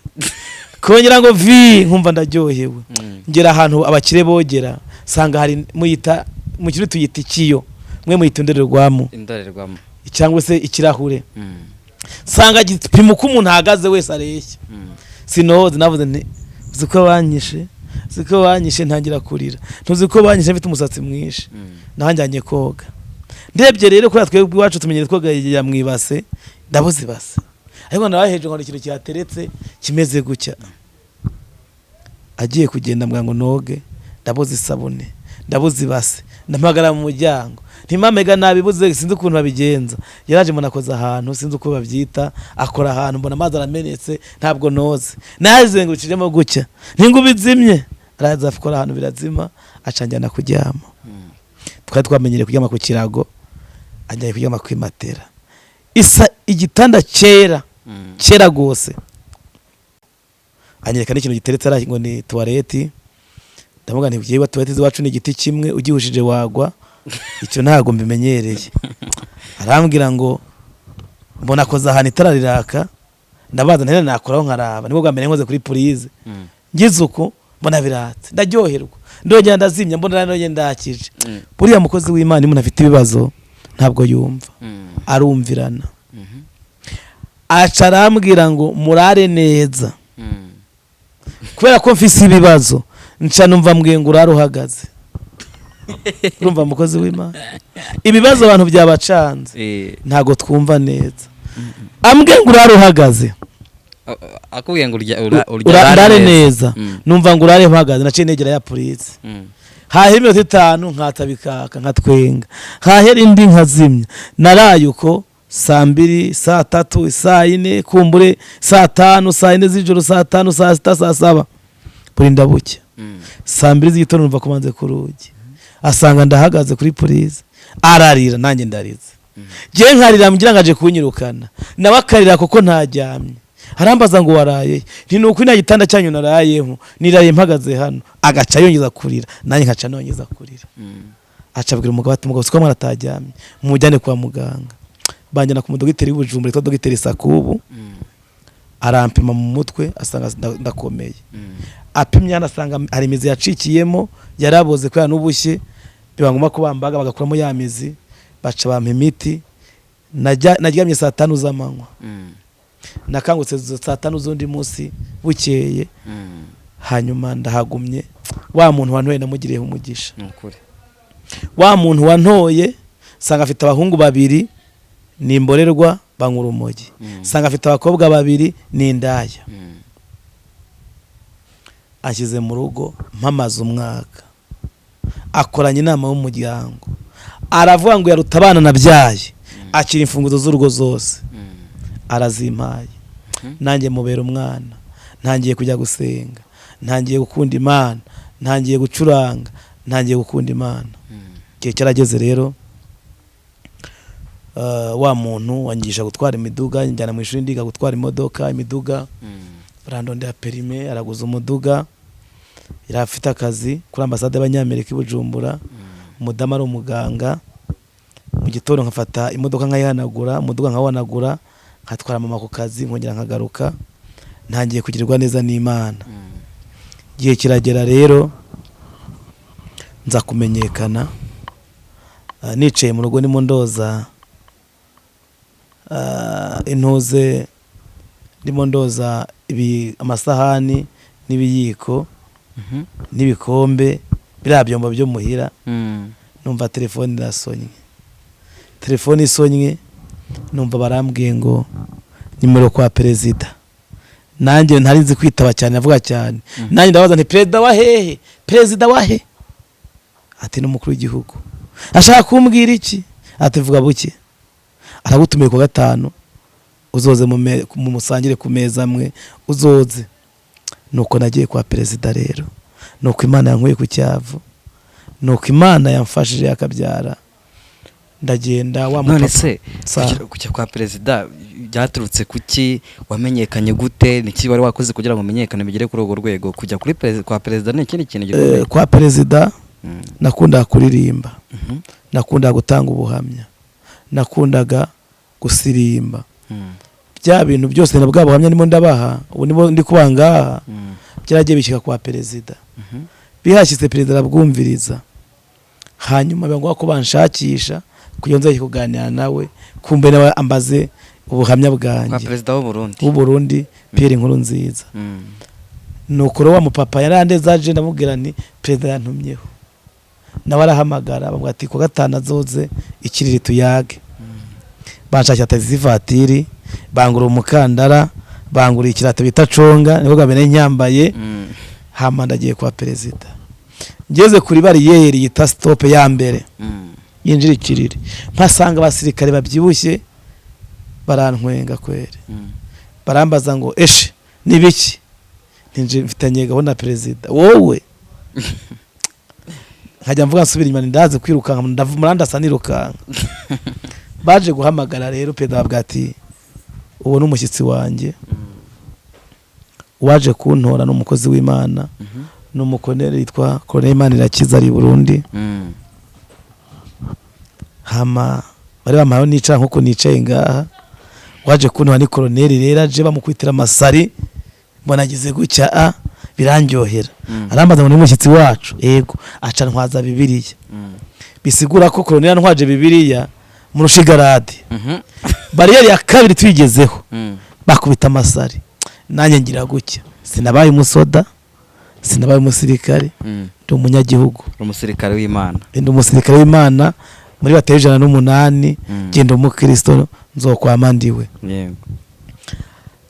Speaker 1: Kongera ngo vi, nkumva ndaryohewe. Ngera ahantu abakire bogera, sanga hari muyita mu kiri tuyita ikiyo, mwe muyita indorerwamo, cyangwa se ikirahure. Sanga gipimo uko umuntu ahagaze wese areshya. Sinoze navuze nti uziko banyishe ntangira kurira. Ntuzi ko banyishe mfite umusatsi mwinshi. Nahanjanye koga. Ndebye rero ko twebwe iwacu tumenyere koga ya mwibase, ndabuze ibase. Ariko nabaheje ngo ikintu cyateretse kimeze gutya. Agiye kugenda mbwa ngo noge, ndabuze isabune, ndabuze ibase, ndamagara mu muryango. Ntimamega nabibuze sinzi ukuntu babigenza. Yaraje mbona akoze ahantu sinzi uko bavyita, akora ahantu mbona amazi aramenetse ntabwo noze. Nazengurukijemo gutya. Ntingubizimye. Araza akora ahantu birazima, acanjana kuryama. Twari twamenyere kuryama ku kirago, ajyaye kuryama ku matera. Isa igitanda kera gose. Anyereka n'ikintu giteretse ara ngo ni toilette. Ndavuga nti ugiye toilette ziwacu ni igiti kimwe ugihushije wagwa. Icyo ntago mbimenyereye. Arambwira ngo mbona koza ahantu itara riraka, ndabaza ntene nakoraho nkaraba, nibwo bwambere nkoze kuri purize. Ngize uko mbona biratse, ndaryoherwa. Ndongera ndazimya mbona none ndakije. Buriya mukozi w'Imana umuntu afite ibibazo ntabwo yumva, arumvirana. Aca arambwira ngo murare neza. Kubera ko mfise ibibazo nca numva mbwiye ngo urare uhagaze. Urumva mukozi w'Imana, ibibazo abantu byabacanze ntago twumva neza. Ambwiye ngo urare uhagaze,
Speaker 2: akubwiye ngo
Speaker 1: urare neza. Numva ngo urare uhagaze, naciye negera ya police. Hahera iminota 5 nkatabikaka nkatwenga, hahera indi nkazimya. Naraye uko saa 2, saa 3, saa 4, kumbure saa 5, saa 4 z'ijoro, saa 5, saa 6, saa 7. Burinda bucya. Saa 2 z'igitondo numva kumanze ku rugi. Asanga ndahagaze kuri police. Ararira nanjye ndarize. Je nkarira mugira ngaje kunyirukana. Nabakarira kuko ntajyamye. Harambaza ngo waraye. Nti nuko ina gitanda cyanyu narayeho. Niraye mpagaze hano. Agaca yongeza kurira. Nanjye nkaca nongeza kurira. Acabwira umugabo ati umugabo siko mwaratajyamye. Mujyane kwa muganga. Banjana ku mudogiteri w'Ubujumbura yitwa Dogiteri Sakubu. Arampima mu mutwe asanga ndakomeye. Apimye anasanga hari imizi yacikiyemo, yaraboze kwa n'ubushye. Bibanguma ko bambaga bagakuramo ya mizi, baca bampa imiti. Naryamye saa 5 z'amanywa. Nakangutse saa 5 z'undi munsi bukeye. Hanyuma ndahagumye. Wa muntu wantoye namugiriye umugisha.
Speaker 2: Nukuri.
Speaker 1: Wa muntu wantoye sanga afite abahungu 2 ni imborerwa bankura umogi. Sanga afite abakobwa 2 ni indaya. Ashyize mu rugo mpamaze umwaka. Akoranye inama y'umuryango. Aravuga ngo yarutabana nabyaye. Akira imfunguzo z'urugo zose. Arazimpaye. Nanjye mubera umwana. Ntangiye kujya gusenga. Ntangiye gukunda Imana. Ntangiye gucuranga. Ntangiye gukunda Imana. Gihe cyarageze rero. Wa muntu wangisha gutwara imiduga, njyana mu ishuri ndiga gutwara imodoka, imiduga. Brandonde ya perime araguza umuduga. Irafite akazi kuri ambasade y'Abanyamerika i Bujumbura. Umudama ari umuganga. Mu gitondo nkafata imodoka nkayihanagura, umuduga nkawanagura, nkatwara mama ku kazi nkongera nkagaruka. Ntangiye kugirirwa neza n'Imana. Gihe kiragera rero nza kumenyekana. Nicaye mu rugo nimo ndoza intuze, ndimo ndoza amasahani n'ibiyiko n'ibikombe biriya byombo byo muhira. Numva telefone irasonye. Telefone isonye numva barambwiye ngo nimero kwa perezida. Nanjye ntarizi kwitaba cyane, avuga cyane. Nanjye ndabaza nti perezida wa hehe? Perezida wa he? Ati n'umukuru w'igihugu. Ashaka kumbwira iki? Ati vuga buke. Aragutumiye ku 5 uzoze mu musangire ku meza amwe uzoze. Nuko nagiye kwa perezida rero. Nuko Imana yankuye ku cyavu. nuko Imana yamfashije akabyara ndagenda wa
Speaker 2: none
Speaker 1: mupapa
Speaker 2: se kujya kwa perezida byaturutse kuki wamenyekanye gute niki wari wakoze kugira ngo umenyekane bigere kuri urwo rwego kujya kuri kwa perezida ni ikindi kintu gikomeye
Speaker 1: kwa perezida nakundaga kuririmba nakundaga gutanga ubuhamya nakundaga gusirimba bya bintu byose na bwa buhamya nimo ndabaha ubu nibo ndi kubangaha byaragiye bishyika kwa perezida bihashyize perezida arabwumviriza hanyuma bangwa ko banshakisha kugira nzaye kuganira nawe kumbe nawe ambaze ubuhamya bwanjye
Speaker 2: kwa perezida
Speaker 1: w'u Burundi Pierre Nkurunziza nuko ro wa mupapa yarandeze aje ndamubwira ni perezida yantumyeho nawe arahamagara bamwe ati ko gatana zoze ikiriri tuyage banshakira taxi vatiri bangura umukandara bangura ikirato bita conga niko gabene nyambaye hama ndagiye kwa perezida ngeze kuri bariyeri yita stop ya mbere yinjira ikiriri mpasanga abasirikare babyibushye barantwenga kwere barambaza ngo eshe nibiki ninje mfitanye gahunda perezida wowe nkajya mvuga nsubira inyuma ndaze kwirukanka ndavumurandasa nirukanka baje guhamagara rero perezida bwati uwo n'umushyitsi wanjye waje kuntora n'umukozi w'Imana n'umukonere yitwa Colonel Manirakiza ari Burundi hama bari bamaho nica nkuko nicaye ngaha waje kuntora ni Colonel rero aje bamukwitira amasari bonagize gucya birandyohera arambaza ngo n'umushyitsi wacu yego aca ntwaza Bibiliya bisigura ko Colonel ntwaje Bibiliya mu rushigarade bariyeri ya kabiri twigezeho bakubita amasari nanjye ngira gucya sinabaye umusoda sinabaye umusirikare ndi umunyagihugu
Speaker 2: umusirikare w'Imana
Speaker 1: ndi umusirikare w'Imana muri bateye 108 genda umukristo nzokwama ndiwe
Speaker 2: yego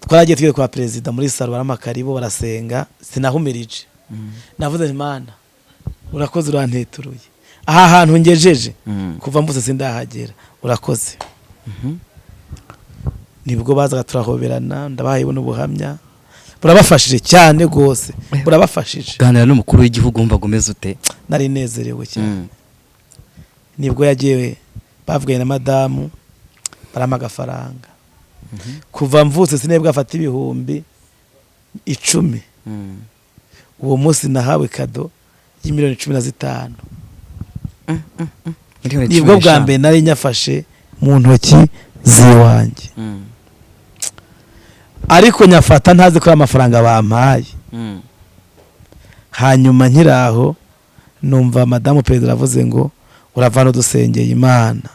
Speaker 1: twaragiye twiye kwa perezida muri salo baramakaribo barasenga sinahumirije navuze Imana urakoze uranteturuye aha hantu ngejeje kuva mvuze sindahagera urakoze nibwo bazaga turahoberana ndabahaye n'ubuhamya burabafashije cyane gose burabafashije
Speaker 2: ganira n'umukuru w'igihugu umva gomeze ute
Speaker 1: nari nezerewe cyane nibwo yagiye bavuganye na madamu barama agafaranga kuva mvutse sinebwa afata ibihumbi 10 uwo munsi nahawe kado y'imiliyoni 15 nibwo bwa mbere nari nyafashe mu ntoki ziwanjye ariko nyafata ntazi ko amafaranga bampaye hanyuma nkiraho numva madamu perezida avuze ngo uravana dusengeye Imana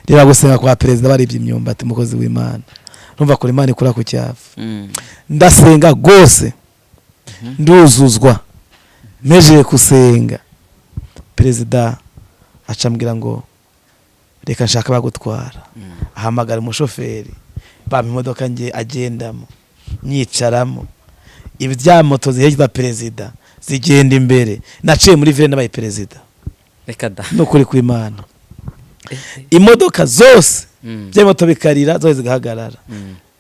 Speaker 1: reba gusenga kwa perezida baribye imyumbati mukozi w'Imana numva ko Imana ikura ku cyafu ndasenga gose nduzuzwa meje kusenga perezida acambwira ngo reka nshaka bagutwara ahamagara umushoferi bampa imodoka nge agendamo nyicaramo ibya moto zihejwe perezida zigenda imbere naciye muri ville n'abaye perezida
Speaker 2: reka da
Speaker 1: no kuri kw'Imana imodoka zose bya moto bikarira zose zigahagarara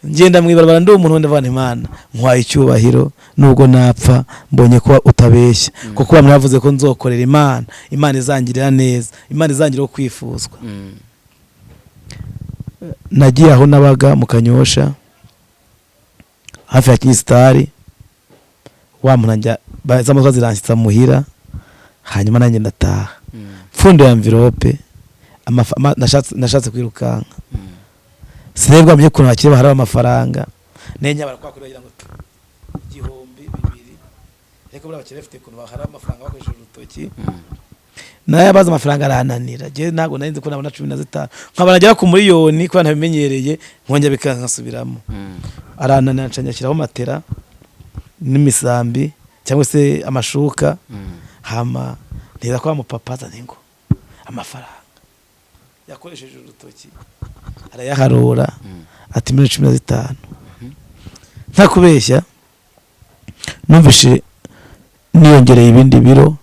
Speaker 1: ngenda mwibarabara ndi umuntu ndavana Imana nkwaye icyubahiro nubwo napfa mbonye ko utabeshya kuko bamwe bavuze ko nzokorera Imana Imana izangirira neza Imana izangira kwifuzwa nagiye aho nabaga mu Kanyosha hafi ya Kistari wa munanja bazamuka ziransitsa muhira hanyuma nanjye ndataha fundo ya envelope nashatse kwirukanka sinebwa mye kuntu bakire bahara amafaranga nenya barakwakurira kugira ngo 200 reka bura bakire bafite kuntu bahara amafaranga bakoresheje urutoki naye abaza amafaranga arananira je nago nari nzi ko nabona 15 nkabana jya ku miliyoni ko ntabimenyereye nkonje bikankasubiramo arananira ncanyakiraho matera n'imisambi cyangwa se amashuka hama neza kwa mupapa zanengo amafaranga yakoresheje urutoki arayaharura ati 15 ntakubeshya numvishe niyongereye ibindi biro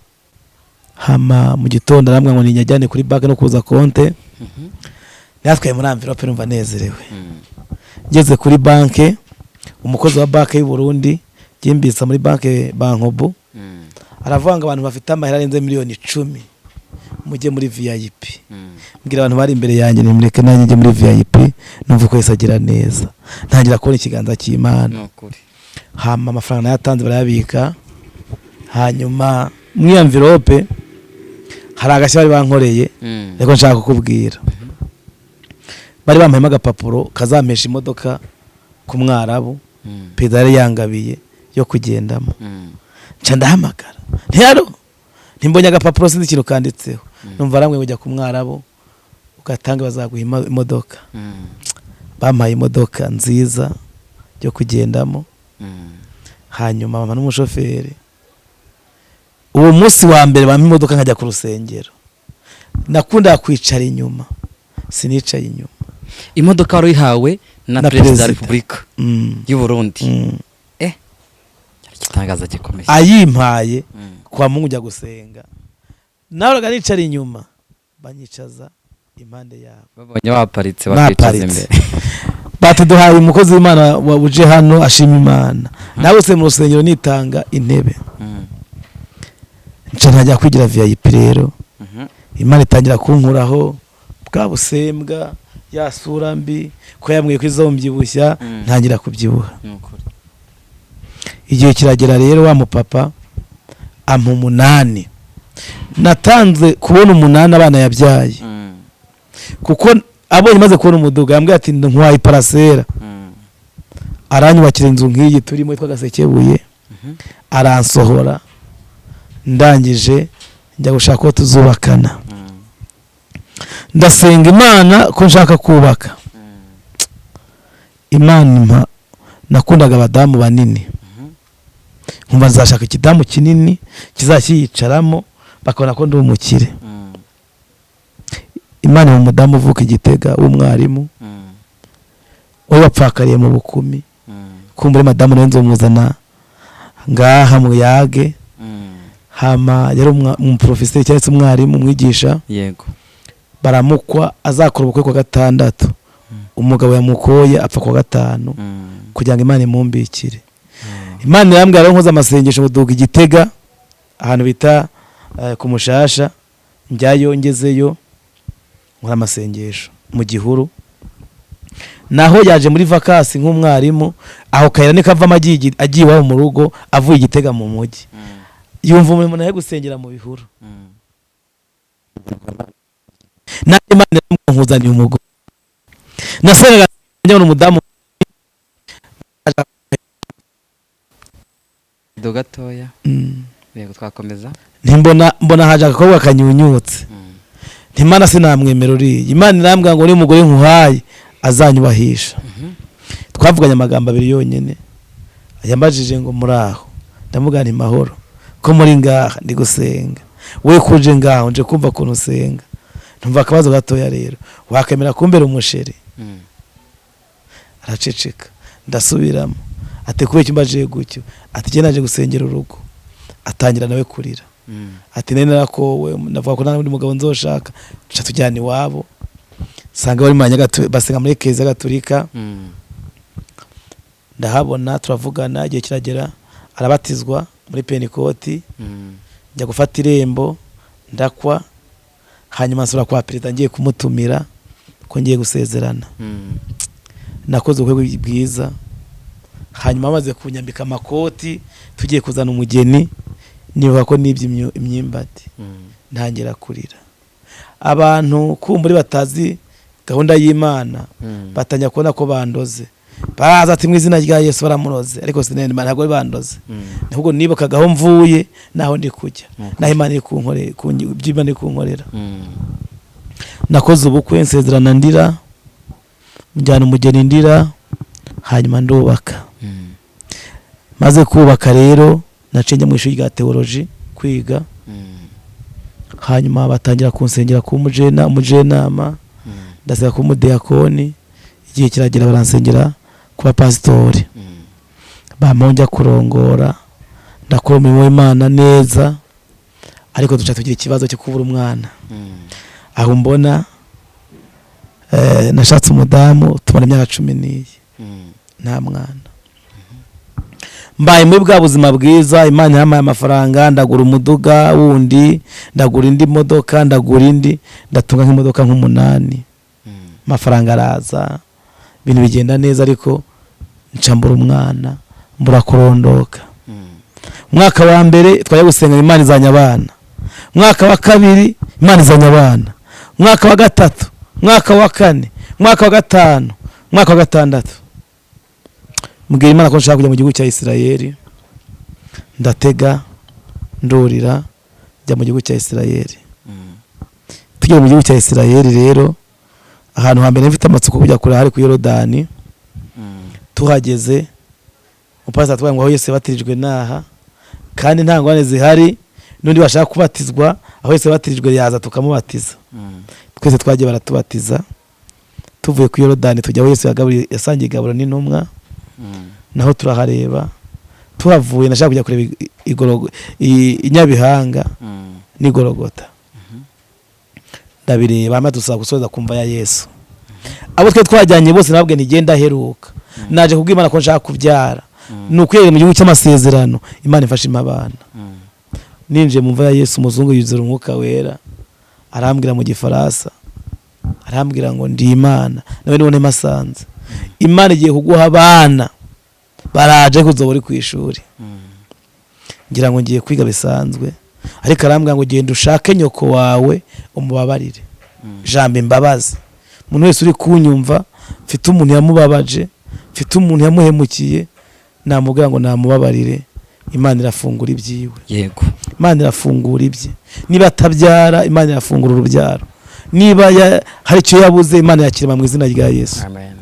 Speaker 1: hama mu gitondo aramwe ngo ninyajyane kuri banki no kuza konte natwaye muri envelope numva nezerewe ngeze kuri banki umukozi wa banki y'u Burundi gimbitsa muri banki Bankobo aravuga ngo abantu bafite amahera arenze miliyoni 10 mujye muri VIP. Mbwira abantu bari imbere yanjye nimureke nanjye njye muri VIP, numva ko Yesu agira neza, ntangira kubona ikiganza cy'Imana. Hama amafaranga yatanze barayabika, hanyuma mu envelope hari agashya bari bankoreye, reko nshaka kukubwira. Bari bampaye agapapuro kazampesha imodoka ku Mwarabu, pedale yangabiye yo kugendamo. Nca ndahamagara ntiyaro ntimbonye agapapuro sinzi ikintu kanditseho, numva ramwe ujya ku Mwarabu ugatanga bazaguha imodoka. Bampaye imodoka nziza yo kugendamo. Hanyuma mama n'umushoferi, uwo munsi wa mbere bampa imodoka nkajya ku rusengero, nakunda kwicara inyuma, sinicaye inyuma.
Speaker 2: Imodoka wari ihawe na Perezida wa Repubulika y'u Burundi. Kitangaza gikomeye. Ayimpaye
Speaker 1: kwa Mungu ujya gusenga, nahoraga nicara inyuma, banyicaza impande yabo.
Speaker 2: Babonye baparitse bakicaza imbere.
Speaker 1: Batuduhaye umukozi w'Imana wabuje hano ashima Imana. Nawe se mu rusengero nitanga intebe. Nca ntajya kwigira VIP rero. Imana itangira kunkuraho bwa busembwa, yasura mbi ko yamwiye kwizombyibusha, ntangira kubyibuha. Igihe kiragera rero wa mupapa ampa 8. Natanze kubona 8 abana yabyaye. Kuko abonye maze kubona umuduga yambwiye ati ntwaye parasera. Aranyubakira inzu nk'iyi turimo yitwa Gasekebuye. Aransohora. Ndangije njya gushaka ko tuzubakana. Ndasenga Imana ko nshaka kubaka. Imana nakundaga abadamu banini. Nkumva nzashaka ikidamu kinini kizakiyicaramo bakabona ko ndi umukire. Imana mu mudamu uvuka Igitega w'umwarimu, we wapfakariye mu Bukumi. Kumbure madamu nawe nzomuzana ngaha mu Yage. Hama yari umuprofeseri cyangwa se umwarimu umwigisha.
Speaker 2: Yego.
Speaker 1: Baramukwa azakora ubukwe kwa 6. Umugabo yamukoye apfa kwa 5 kugira ngo Imana imumbikire. Imana yambwira rero nkoza amasengesho muduga Igitega ahantu bita ku Mushasha, njyayo ngezeyo nkora amasengesho mu Gihuru. Naho yaje muri vacances nk'umwarimu, aho kayira ni kava agiye iwabo mu rugo avuye Igitega mu mujyi. Yumva umuntu naye gusengera mu Bihuru. Na Imana nkuzaniye umugore. Nasenga njye n'umudamu
Speaker 2: do gatoya. Yego twakomeza.
Speaker 1: Mbona haje akakobwa kanyunyutse. Ntimana sinamwemera uri. Imana irambwa ngo ni umugore nkuhaye azanyubahisha. Twavuganye amagambo 2 yonyene. Yambajije ngo muraho. Ndamugana imahoro. Ko muri ngaha ndi gusenga. We kuje ngaho nje kumva ko nusenga. Ntumva akabazo gatoya rero. Wakemera kumbera umusheri. Araceceka. Ndasubiramo. Ate kube cyumbaje gucyo. Ati je naje gusengera urugo. Atangira nawe kurira. Ati nene nakowe navuga ko nta mugabo nzoshaka. Cha tujyana iwabo. Sanga bari manya basenga muri Keza Gatolika. Ndahabona turavugana igihe kiragera arabatizwa muri Pentecote. Njya gufata irembo ndakwa, hanyuma nsura kwa perezida ngiye kumutumira ko ngiye gusezerana. Nakoze ubukwe bwiza, hanyuma amaze kunyambika amakoti tugiye kuzana umugeni, nibuka ko nibye imyimbati. Ntangira kurira. Abantu kumburi batazi gahunda y'Imana batanya kubona ko bandoze. Baraza ati mu izina rya Yesu baramuroze, ariko sinene Imana ntabwo bandoze. Nubwo nibukagaho mvuye naho ndi kujya. Naho Imana iri kunkorera, by'Imana iri kunkorera. Nakoze ubukwe nsezerana ndira, njyana umugeni ndira, hanyuma ndubaka. Maze kubaka rero nacenye mu ishuri rya theology kwiga. Hanyuma batangira kunsengera ku umujenama, ndasaba ku mudiakoni. Igihe kiragera baransengera kuba pastori. Bamonja kurongora, ndakora umurimo w'Imana neza, ariko duca tugira ikibazo cyo kubura umwana. Aho mbona nashatse umudamu tumara imyaka 10 nta mwana. mbaye muri bwa buzima bwiza. Imana yampaye amafaranga, ndagura umuduga wundi, ndagura indi modoka, ndagura indi, ndatunga nk'imodoka nk'8. Amafaranga araza, ibintu bigenda neza, ariko ncambura umwana, mbura kurondoka. Mwaka wa mbere twajya gusenga, Imana izanya abana. Mwaka wa kabiri Imana izanya abana. Mwaka wa gatatu, mwaka wa kane, mwaka wa gatanu, mwaka wa gatandatu mbwira Imana ko nshaka kujya mu gihugu cya Isirayeli. Ndatega ndurira njya mu gihugu cya Isirayeli. Tugeze mu gihugu cya Isirayeli rero, ahantu hambere mfite amatsiko kujya kure hari ku Yorodani. Tuhageze umupasiteri atubwira ngo aho Yesu yabatirijwe naha, kandi nta ngwane zihari, n'undi bashaka kubatizwa aho Yesu yabatirijwe yaza tukamubatiza. Twese twagiye baratubatiza. Tuvuye ku Yorodani tujya aho Yesu yasangiye igaburo n'intumwa, naho turahareba. Tuhavuye nashaka kujya kureba inyabihanga n'igorogota. Ndabireba hama dusaba gusoza kumva ya Yesu. Abo twe twajyanye bose nabwe nigenda heruka. Naje kubwira Imana ko nshaka kubyara. Nukwere mu gihugu cy'amasezerano, Imana ifashe abana. Ninje mu mva ya Yesu, umuzungu yuzura umwuka wera, arambwira mu gifaransa, arambwira ngo ndi Imana nawe none masanze. Imana igiye kuguha abana, baraje kuzoba uri ku ishuri. Ngira ngo ngiye kwiga bisanzwe, ariko arambwira ngo genda ushake nyoko wawe umubabarire. Jambo imbabazi. Umuntu wese uri kunyumva, mfite umuntu yamubabaje, mfite umuntu yamuhemukiye, namubwira ngo namubabarire. Imana irafungura ibyiwe. Yego. Imana irafungura ibye. Niba atabyara, Imana irafungura urubyaro. Niba hari icyo yabuze, Imana yakirema mu izina rya Yesu. Amen.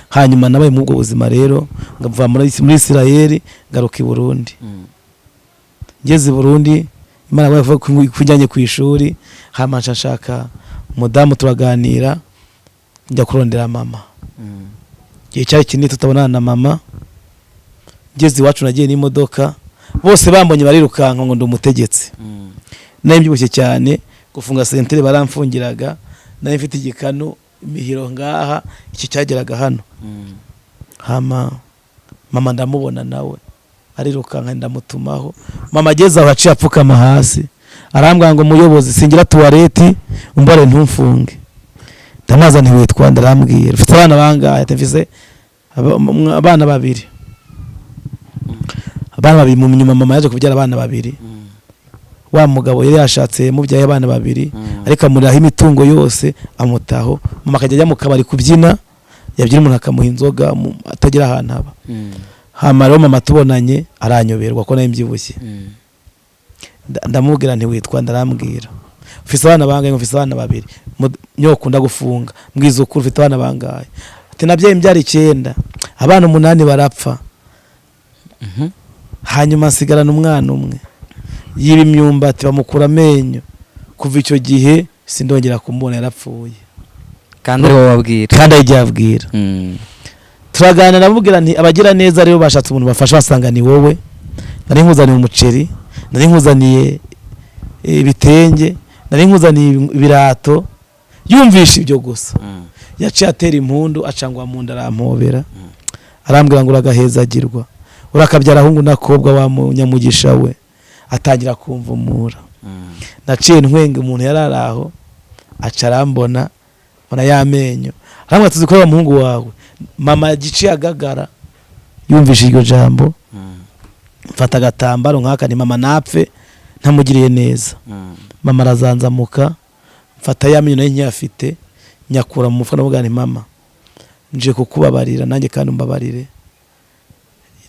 Speaker 1: Hanyuma nabaye mu bwo buzima rero, ngava muri Isirayeli ngaruka i Burundi. Ngeze i Burundi, Imana yavuga kujyanye ku ishuri, hama nshaka umudamu turaganira, njya kurondera mama. Gihe cyari kinini tutabonana na mama. Ngeze iwacu nagiye n'imodoka, bose bambonye barirukanka ngo ndi umutegetsi. Nari mbyibushye cyane, gufunga sentere baramfungiraga, nari mfite igikanu, imihiro ngaha, iki cyageraga hano. Hama mama ndamubona nawe arirukanka, ndamutumaho. Mama ageze aho aciye apfukama hasi, arambwira ngo muyobozi singira tuwareti umbare ntumfunge. Ndamaza nti witwa, ndarambwira ufite abana bangahe? Mfise abana babiri. Abana babiri. Mu nyuma mama yaje kubyara abana babiri. Wa mugabo yari yashatse mubyaye abana babiri, ariko amuriraho imitungo yose amutaho. Mama akajya ajya mu kabari kubyina, yabyina umuntu akamuha inzoga atagira ahantu haba. Hama rero mama tubonanye aranyoberwa ko nayo mbyibushye. Ndamubwira nti witwa, ndarambwira ufite abana bangahe? Ufite abana babiri. Nyoko ndagufunga, mbwiza ukuri ufite abana bangahe? Ati nabyaye imbyara 9, abana 8 barapfa. Hanyuma nsigarana umwana umwe, yiba imyumbati bamukura amenyo. Kuva icyo gihe sindongera kumubona, yarapfuye.
Speaker 2: Kandi ari wowe wabwira.
Speaker 1: Kandi ajya abwira. Turaganira, namubwira nti abagira neza rero bashatse umuntu bafasha, basanga ni wowe. Nari nkuzaniye umuceri, nari nkuzaniye ibitenge, nari nkuzaniye ibirato. Yumvisha ibyo gusa. Yaciye atera impundu, acangwa mu nda, arampobera. Arambwira ngo uragahezagirwa, urakabyara ahungu nakobwa wa munyamugisha we. Atangira kumvumura. Naciye ntwenge, umuntu yararaho acarambona, bona yamenyo. Arambwira tuzikora umuhungu wawe. Mama giciye agagara, yumvisha iryo jambo. Mfata agatambaro nkaka, ni mama napfe ntamugiriye neza. Mama arazanzamuka, mfata yamenyo nayo nyafite, nyakura mu mufuka, ndavuga nti mama nje kukubabarira, nanjye kandi umbabarire.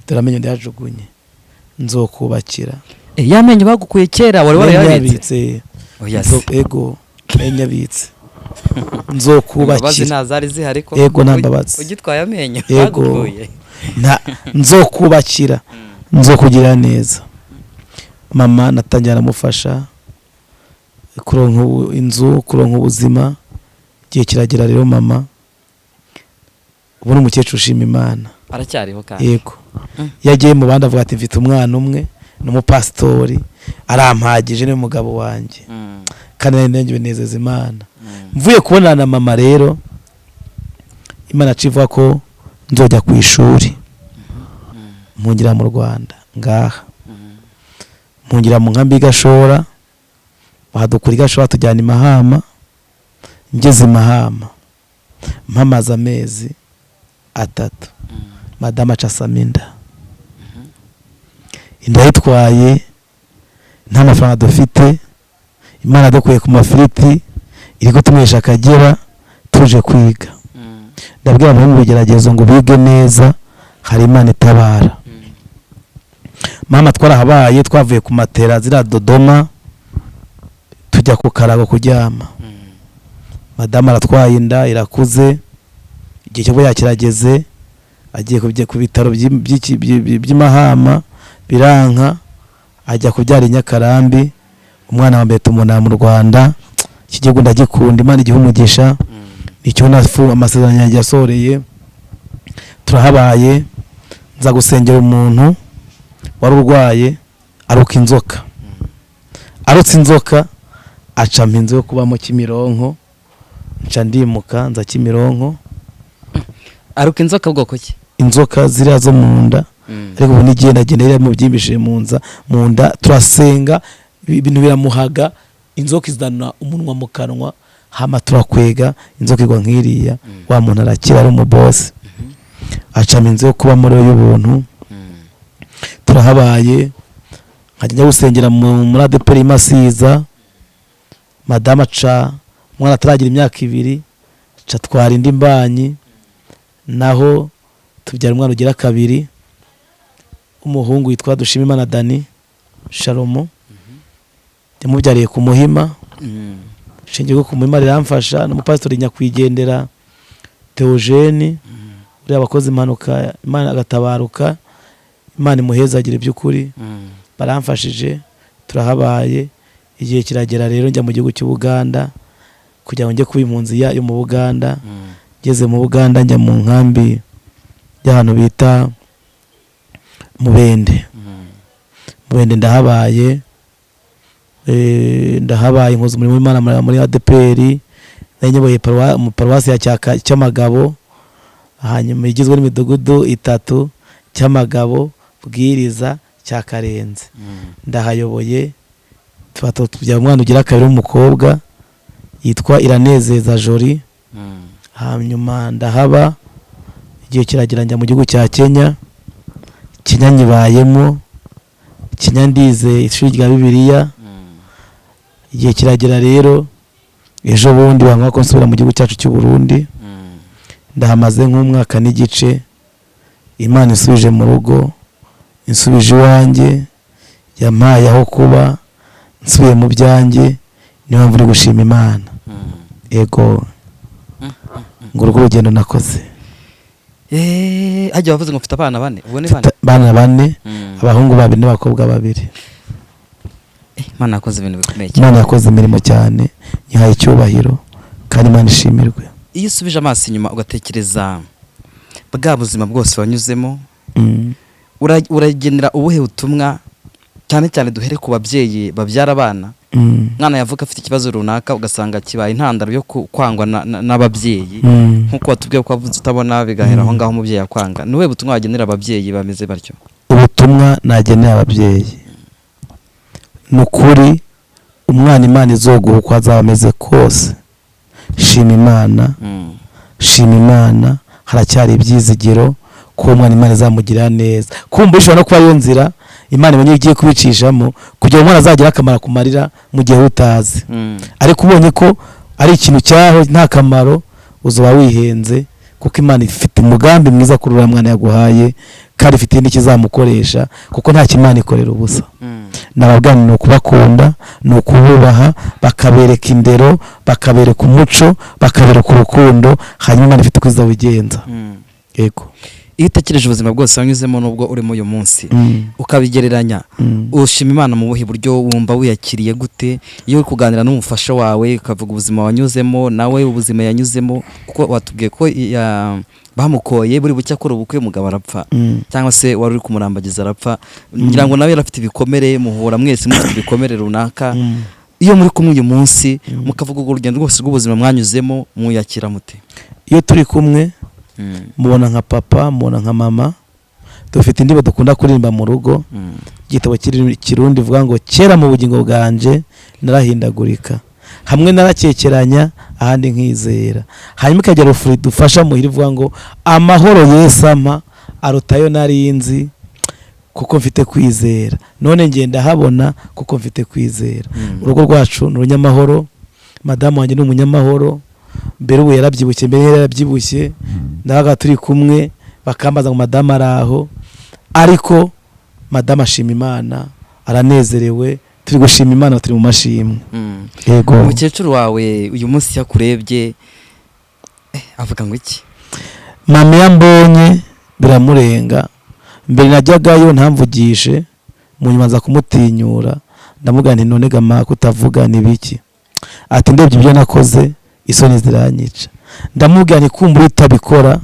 Speaker 1: Turamenyo ndajugunye, nzokubakira.
Speaker 2: Yamenyo bagukuye kera wari warayabitse.
Speaker 1: Ego nyabitse. Nzokubakira.
Speaker 2: Bazi nazari zihari ko.
Speaker 1: Ego nambabazi.
Speaker 2: Ugitwaye amenyo bagukuye.
Speaker 1: Nzokubakira, nzokugira neza. Mama natangira namufasha kuronka inzu, kuronka ubuzima. Gihe kiragera rero mama ubu ni umukecuru ushima Imana.
Speaker 2: Aracyariho kandi.
Speaker 1: Yego. Yagiye mu bandi avuga ati mfite umwana umwe n'umupasitori, arampagije n'umugabo wanjye. Kandi nanjye binezeza Imana. Mvuye kubonana na mama rero, Imana acivuga ko nzojya ku ishuri. mpungira mu Rwanda ngaha mpungira mu nkambi y'Igashora bahadukura Igashora tujyana i Mahama ngeze i Mahama mpamaze amezi 3 madama Casaminda inda yitwaye nta mafaranga dufite Imana dukuye ku mafiriti iri kutumwesha Akagera tuje kwiga ndabwira mu bigeragezo ngo bige neza hari Imana itabara mama twarahabaye twavuye ku matera zira Dodoma tujya ku Karago kuryama madama aratwaye inda irakuze igihe cyo yakirageze agiye ku bitaro by'Imahama biranka ajya kubyara Nyakarambi umwana wa mbere tumuna mu Rwanda ikigihugu ndagikunda Imana igihe umugisha nicyo nafu amasezerano yasoreye turahabaye nza gusengera umuntu wari urwaye aruka inzoka arutse inzoka aca mpinze yo kuba mu Kimironko nca ndimuka nza Kimironko
Speaker 2: aruka inzoka bwoko ki
Speaker 1: inzoka ziriya zo mu nda ariko ubu nigenda iri mu byimbishije mu nda turasenga ibintu biramuhaga inzoka izana umunwa mu kanwa hama turakwega inzoka igwa nkiriya wa muntu arakira ari umubosi aca minze yo kuba muri y'ubuntu turahabaye nkajya gusengera muri ADPR Masiza madama ca mwana ataragira imyaka 2 ca twara indi mbanyi naho tubyara umwana ugira 2 umuhungu yitwa Dushimimana Dani Shalomo yamubyariye ku Muhima shingiro ku Muhima riramfasha n'umupastori Nyakwigendera Theogene uri abakozi impanuka Imana agatabaruka Imana imuhezagira by'ukuri baramfashije turahabaye igihe kiragera rero njya mu gihugu cy'u Buganda kugira ngo njye kuba impunzi yo mu Buganda ngeze mu Buganda njya mu nkambi y'ahantu bita Mubende ndahabaye nkoze umurimo w'Imana muri ADPR nanyoboye paruwasi ya Cyamagabo hanyuma igizwe n'imidugudu 3 Cyamagabo Bwiriza cya Karenze ndahayoboye tujya umwana ugira 2 w'umukobwa yitwa Iranezeza Jori hanyuma ndahaba igihe kiragira njya mu gihugu cya Kenya kinyanyibayemo kinyandize ishuri rya Bibiliya igihe kiragira rero ejo bundi banga ko nsubira mu gihugu cyacu cy'u Burundi ndahamaze nk'umwaka n'igice Imana isubije mu rugo insubije iwanjye yampaye aho kuba nsubiye mu byanjye niyo mpamvu uri gushima Imana ego ngo urugendo nakoze
Speaker 2: ajya bavuze ngo mfite abana 4 ubone
Speaker 1: bana 4 abahungu 2 n'abakobwa 2
Speaker 2: Imana yakoze ibintu bikomeye cyane
Speaker 1: Imana yakoze imirimo cyane nyihaye icyubahiro kandi Imana ishimirwe
Speaker 2: iyo usubije amaso inyuma ugatekereza bwa buzima bwose wanyuzemo uragenera ubuhe butumwa cyane cyane duhere ku babyeyi babyara abana mwana yavuka afite ikibazo runaka ugasanga kibaye intandaro yo kwangwa n'ababyeyi nkuko watubwiye ko wavuze utabona bigahera aho ngaho umubyeyi akwanga niwe butumwa wagenera ababyeyi bameze batyo
Speaker 1: ubutumwa nagenera ababyeyi nukuri umwana Imana izoguha uko azaba ameze kose shima Imana haracyari ibyizigiro ko umwana Imana izamugirira neza kumva ishobora no kuba yo nzira Imana ibonye igiye kubicishamo kugira umwana azagira akamaro kumarira mu gihe utazi ariko ubonye ko ari ikintu cyaho nta kamaro uzoba wihenze kuko Imana ifite umugambi mwiza kuri uriya mwana yaguhaye kandi ifite n'ikizamukoresha kuko nta kimana ikorera ubusa nababwani no kubakunda no kububaha bakabereka indero bakabereka umuco bakabereka urukundo hanyuma Imana ifite kwiza wigenza yego
Speaker 2: iyo utekereje ubuzima bwose wanyuzemo nubwo urimo uyu munsi ukabigereranya ushima Imana mu buhe buryo wumva wiyakiriye gute iyo uri kuganira n'umufasha wawe ukavuga ubuzima wanyuzemo nawe ubuzima yanyuzemo kuko watubwiye ko bamukoye buri bucya akora ubukwe umugabo arapfa cyangwa se wari uri kumurambagiza arapfa ngira ngo nawe yarafite ibikomere muhura mwese mufite ibikomere runaka iyo muri kumwe uyu munsi mukavuga urugendo rwose rw'ubuzima mwanyuzemo muyakira mute
Speaker 1: iyo turi kumwe mubona nka papa mubona nka mama dufite indirimbo dukunda kuririmba mu rugo. Igitabo kirundi vuga ngo kera mu bugingo bwanje narahindagurika, hamwe narakekeranya ahandi nkizera. Hanyuma ikajya rufuri dufasha muhira ivuga ngo amahoro Yesu ampa arutayo narinzi kuko mfite kwizera, none ngenda habona kuko mfite kwizera. Urugo rwacu ni urunyamahoro, madamu wanjye ni umunyamahoro, mbere ubu yarabyibushye, mbere yarabyibushye nabaga turi kumwe bakambaza ngo madamu araho, ariko madamu ashima Imana, aranezerewe, turi gushima Imana, turi mu mashimwe. Yego.
Speaker 2: Umukecuru wawe uyu munsi yakurebye avuga ngo iki?
Speaker 1: Mama yambonye biramurenga, mbere najyagayo ntamvugishe, mu nyuma nza kumutinyura ndamubwira nti none gama kutavuga ni biki? Ati ndebye ibyo nakoze isoni ziranyica. Ndamubwira nti kumbura utabikora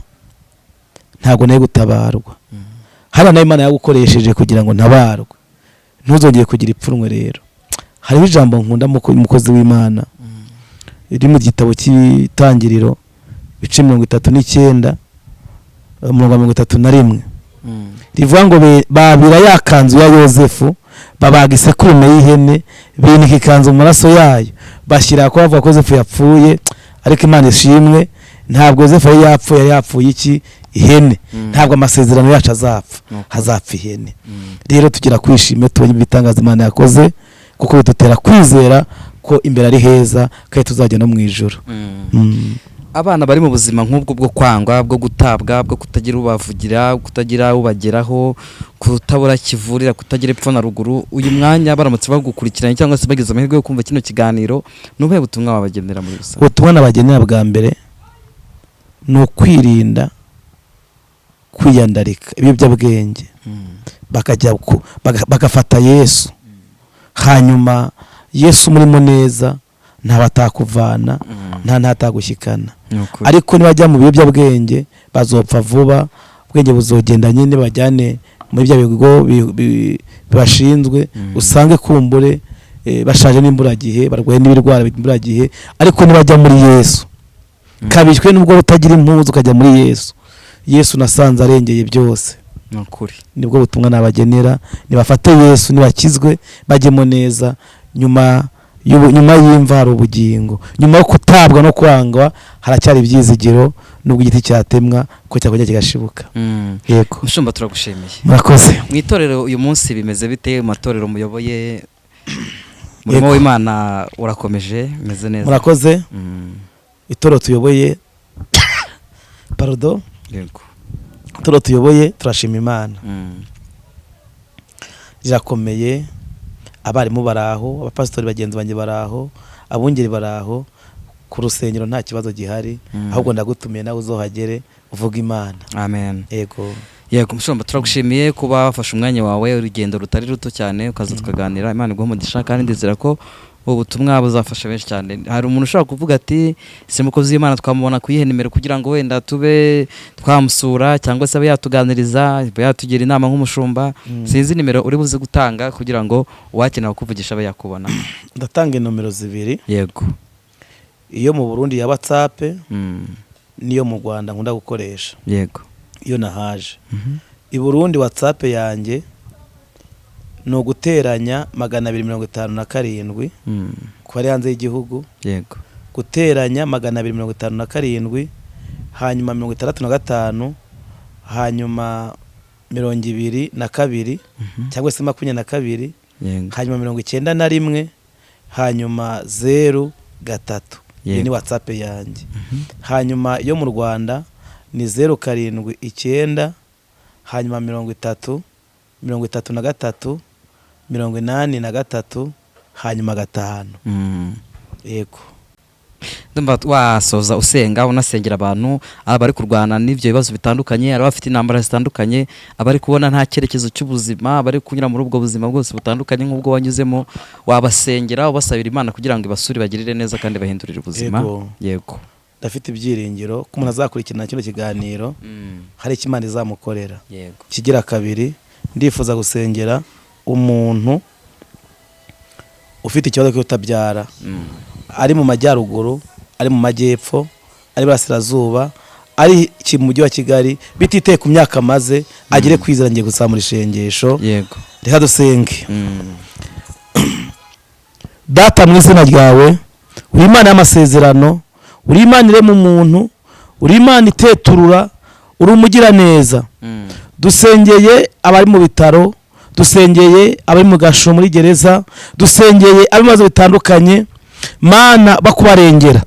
Speaker 1: ntago naye gutabarwa. Haba nayo Imana yagukoresheje kugira ngo ntabarwe, ntuzongeye kugira ipfunwe. Rero hariho ijambo nkunda umukozi w'Imana iri mu gitabo cy'Itangiriro bice 39 31 rivuga ngo babira yakanzu ya Yozefu, babaga isekurume y'ihene, binika ikanzu mu maraso yayo, bashyira ko bavuga ko Yozefu yapfuye, ariko Imana ishimwe ntabwo Yozefu yari yapfuye. Yari yapfuye iki? Ihene. Ntabwo amasezerano yacu azapfa, hazapfa ihene. Rero tugira kwishima tubonye ibitangaza Imana yakoze, kuko bitutera kwizera ko imbere ari heza kandi tuzajya no mu ijuru.
Speaker 2: Abana bari mu buzima nk'ubwo bwo kwangwa, bwo gutabwa, bwo kutagira ubavugira, kutagira ubageraho, kutabura kivurira, kutagira epfo na ruguru, uyu mwanya baramutse bagukurikiranye cyangwa se bageze amahirwe yo kumva kino kiganiro, nubuhe butumwa wabagenera muri rusange?
Speaker 1: Ubutumwa nabagenera bwa mbere ni ukwirinda kwiyandarika ibiyobyabwenge, bagafata Yesu, hanyuma Yesu murimo neza ntabatakuvana, ntatagushyikana. Ariko nibajya mu biyobyabwenge bazopfa vuba, ubwenge buzogenda nyine bajyane muri bya bigo bibashinzwe, usange kumbure bashaje n'imburagihe, barwaye n'ibirwara by'imburagihe. Ariko nibajya muri Yesu kabishwe nubwo utagira impuzu ukajya muri Yesu, Yesu nasanze arengeye byose.
Speaker 2: Nukuri
Speaker 1: nibwo butumwa nabagenera, nibafate Yesu, nibakizwe bajyemo neza, nyuma y'imva hari ubugingo, nyuma yo kutabwa no kwangwa haracyari ibyizigiro, nubwo igiti cyatemwa ko cyakongera kigashibuka. Yego
Speaker 2: Mushumba, turagushimiye.
Speaker 1: Murakoze.
Speaker 2: Mu itorero uyu munsi bimeze bite? Mu matorero muyoboye, umurimo w'Imana urakomeje, bimeze neza?
Speaker 1: Murakoze. Itorero tuyoboye pardon.
Speaker 2: Yego.
Speaker 1: Itorero tuyoboye turashima Imana, rirakomeye. Abarimu baraho, abapasitori bagenzi banjye baraho, abungeri baraho, ku rusengero nta kibazo gihari, ahubwo ndagutumiye nawe uzohagere uvuga Imana.
Speaker 2: Amen.
Speaker 1: Yego.
Speaker 2: Yego Mushumba, turagushimiye kuba wafashe umwanya wawe, urugendo rutari ruto cyane ukaza tukaganira. Imana iguhe umugisha, kandi ndizera ko ubu butumwa buzafasha benshi cyane. Hari umuntu ushobora kuvuga ati se mukozi w'Imana twamubona kuyihe nimero kugira ngo wenda tube twamusura cyangwa se abe yatuganiriza, yatugira inama nk'umushumba. Sinzi nimero uri buze gutanga kugira ngo uwakenera kuvugisha abe yakubona.
Speaker 1: Ndatanga nomero 2.
Speaker 2: Yego.
Speaker 1: Iyo mu Burundi ya WhatsApp, niyo mu Rwanda nkunda gukoresha.
Speaker 2: Yego.
Speaker 1: Iyo nahaje. I Burundi WhatsApp yanjye no guteranya 257 ku bari hanze y'igihugu.
Speaker 2: Yego.
Speaker 1: Guteranya 257 hanyuma 65 hanyuma 22 cyangwa se 22 hanyuma 91 hanyuma 03. Iyi ni WhatsApp yanjye. Hanyuma yo mu Rwanda ni 079 hanyuma 30 33 83 hanyuma 5. Yego.
Speaker 2: Ndumva wasoza usenga unasengera abantu abari kurwana n'ivyo bibazo bitandukanye, abafite intambara zitandukanye, abari kubona nta cyerekezo cy'ubuzima, abari kunyura muri ubwo buzima bwose butandukanye nk'ubwo wanyuzemo, wabasengera ubasabira Imana kugira ngo ibasuri bagirire neza kandi bahindurire ubuzima. Yego. Ndafite ibyiringiro ko umuntu azakurikirana kino kiganiro hari ikimana izamukorera. Yego. Kigira kabiri, ndifuza gusengera umuntu ufite ikibazo cyo kutabyara, ari mu majyaruguru, ari mu majyepfo, ari burasirazuba,
Speaker 1: ari mu mujyi wa Kigali bititeye ku myaka maze agire kwizera ngiye gusaba ishengesho.
Speaker 2: Yego.
Speaker 1: Reka dusenge. Data mu izina ryawe, uri Imana y'amasezerano, uri Imana irema umuntu, uri Imana iteturura, uri umugira neza. Dusengeye abari mu bitaro, dusengeye abari mu gasho muri gereza, dusengeye abimaze bitandukanye, Mana bakubarengera.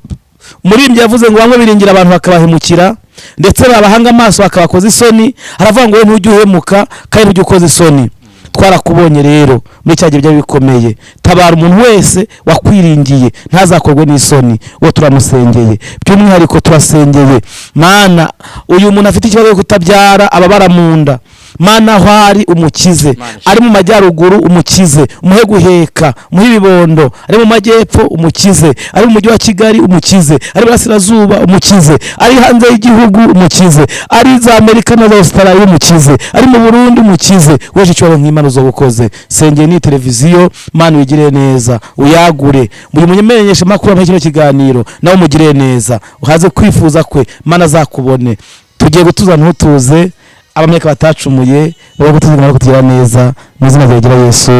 Speaker 1: Umurimbyi yavuze ngo bamwe biringira abantu bakabahemukira, ndetse babahanga amaso bakabakoza isoni, aravuga ngo we ntujye uhemuka kandi ntujye ukoza isoni. Twarakubonye rero muri cyagiye bya bikomeye, tabara umuntu wese wakwiringiye ntazakorwe n'isoni, wo turamusengeye. By'umwihariko turasengeye Mana uyu muntu afite ikibazo cyo kutabyara, ababara mu nda, Mana aho ari umukize, ari mu majyaruguru umukize, umuhe guheka, umuhe ibibondo, ari mu majyepfo umukize, ari mu mujyi wa Kigali umukize, ari burasirazuba umukize, ari hanze y'igihugu umukize, ari za Amerika na Australia umukize, ari mu Burundi umukize. Weje cyo nk'Imana uzobukoze. Sengeye ni televiziyo, Mana wigire neza, uyagure muri munyemenyesha makuru muri kino kiganiro, nawe umugire neza, uhaze kwifuza kwe, Mana azakubone. Tugiye gutuza ntutuze, abameka batacumuye baba gutuzigama kugira neza mu izina rya Yesu.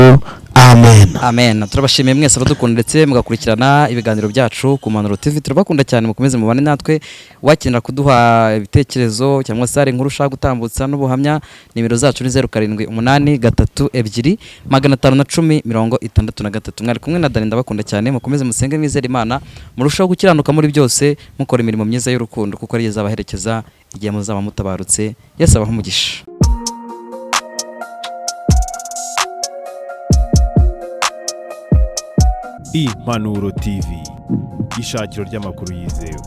Speaker 1: Amen.
Speaker 2: Amen. Turabashimiye mwese abadukunda ndetse mugakurikirana ibiganiro byacu ku Mpanuro TV. Turabakunda cyane, mukomeze mubane natwe. Wakenera kuduha ibitekerezo cyangwa se ari inkuru ushaka gutambutsa n'ubuhamya, nimero zacu ni 0783251063. Mwari kumwe na Dani, ndabakunda cyane, mukomeze musenge mwizere Imana, murushaho gukiranuka muri byose, mukora imirimo myiza y'urukundo kuko ari izabaherekeza igihe muzaba mutabarutse. Yesu abahe umugisha.
Speaker 3: Impanuro TV, ishakiro ry'amakuru yizewe.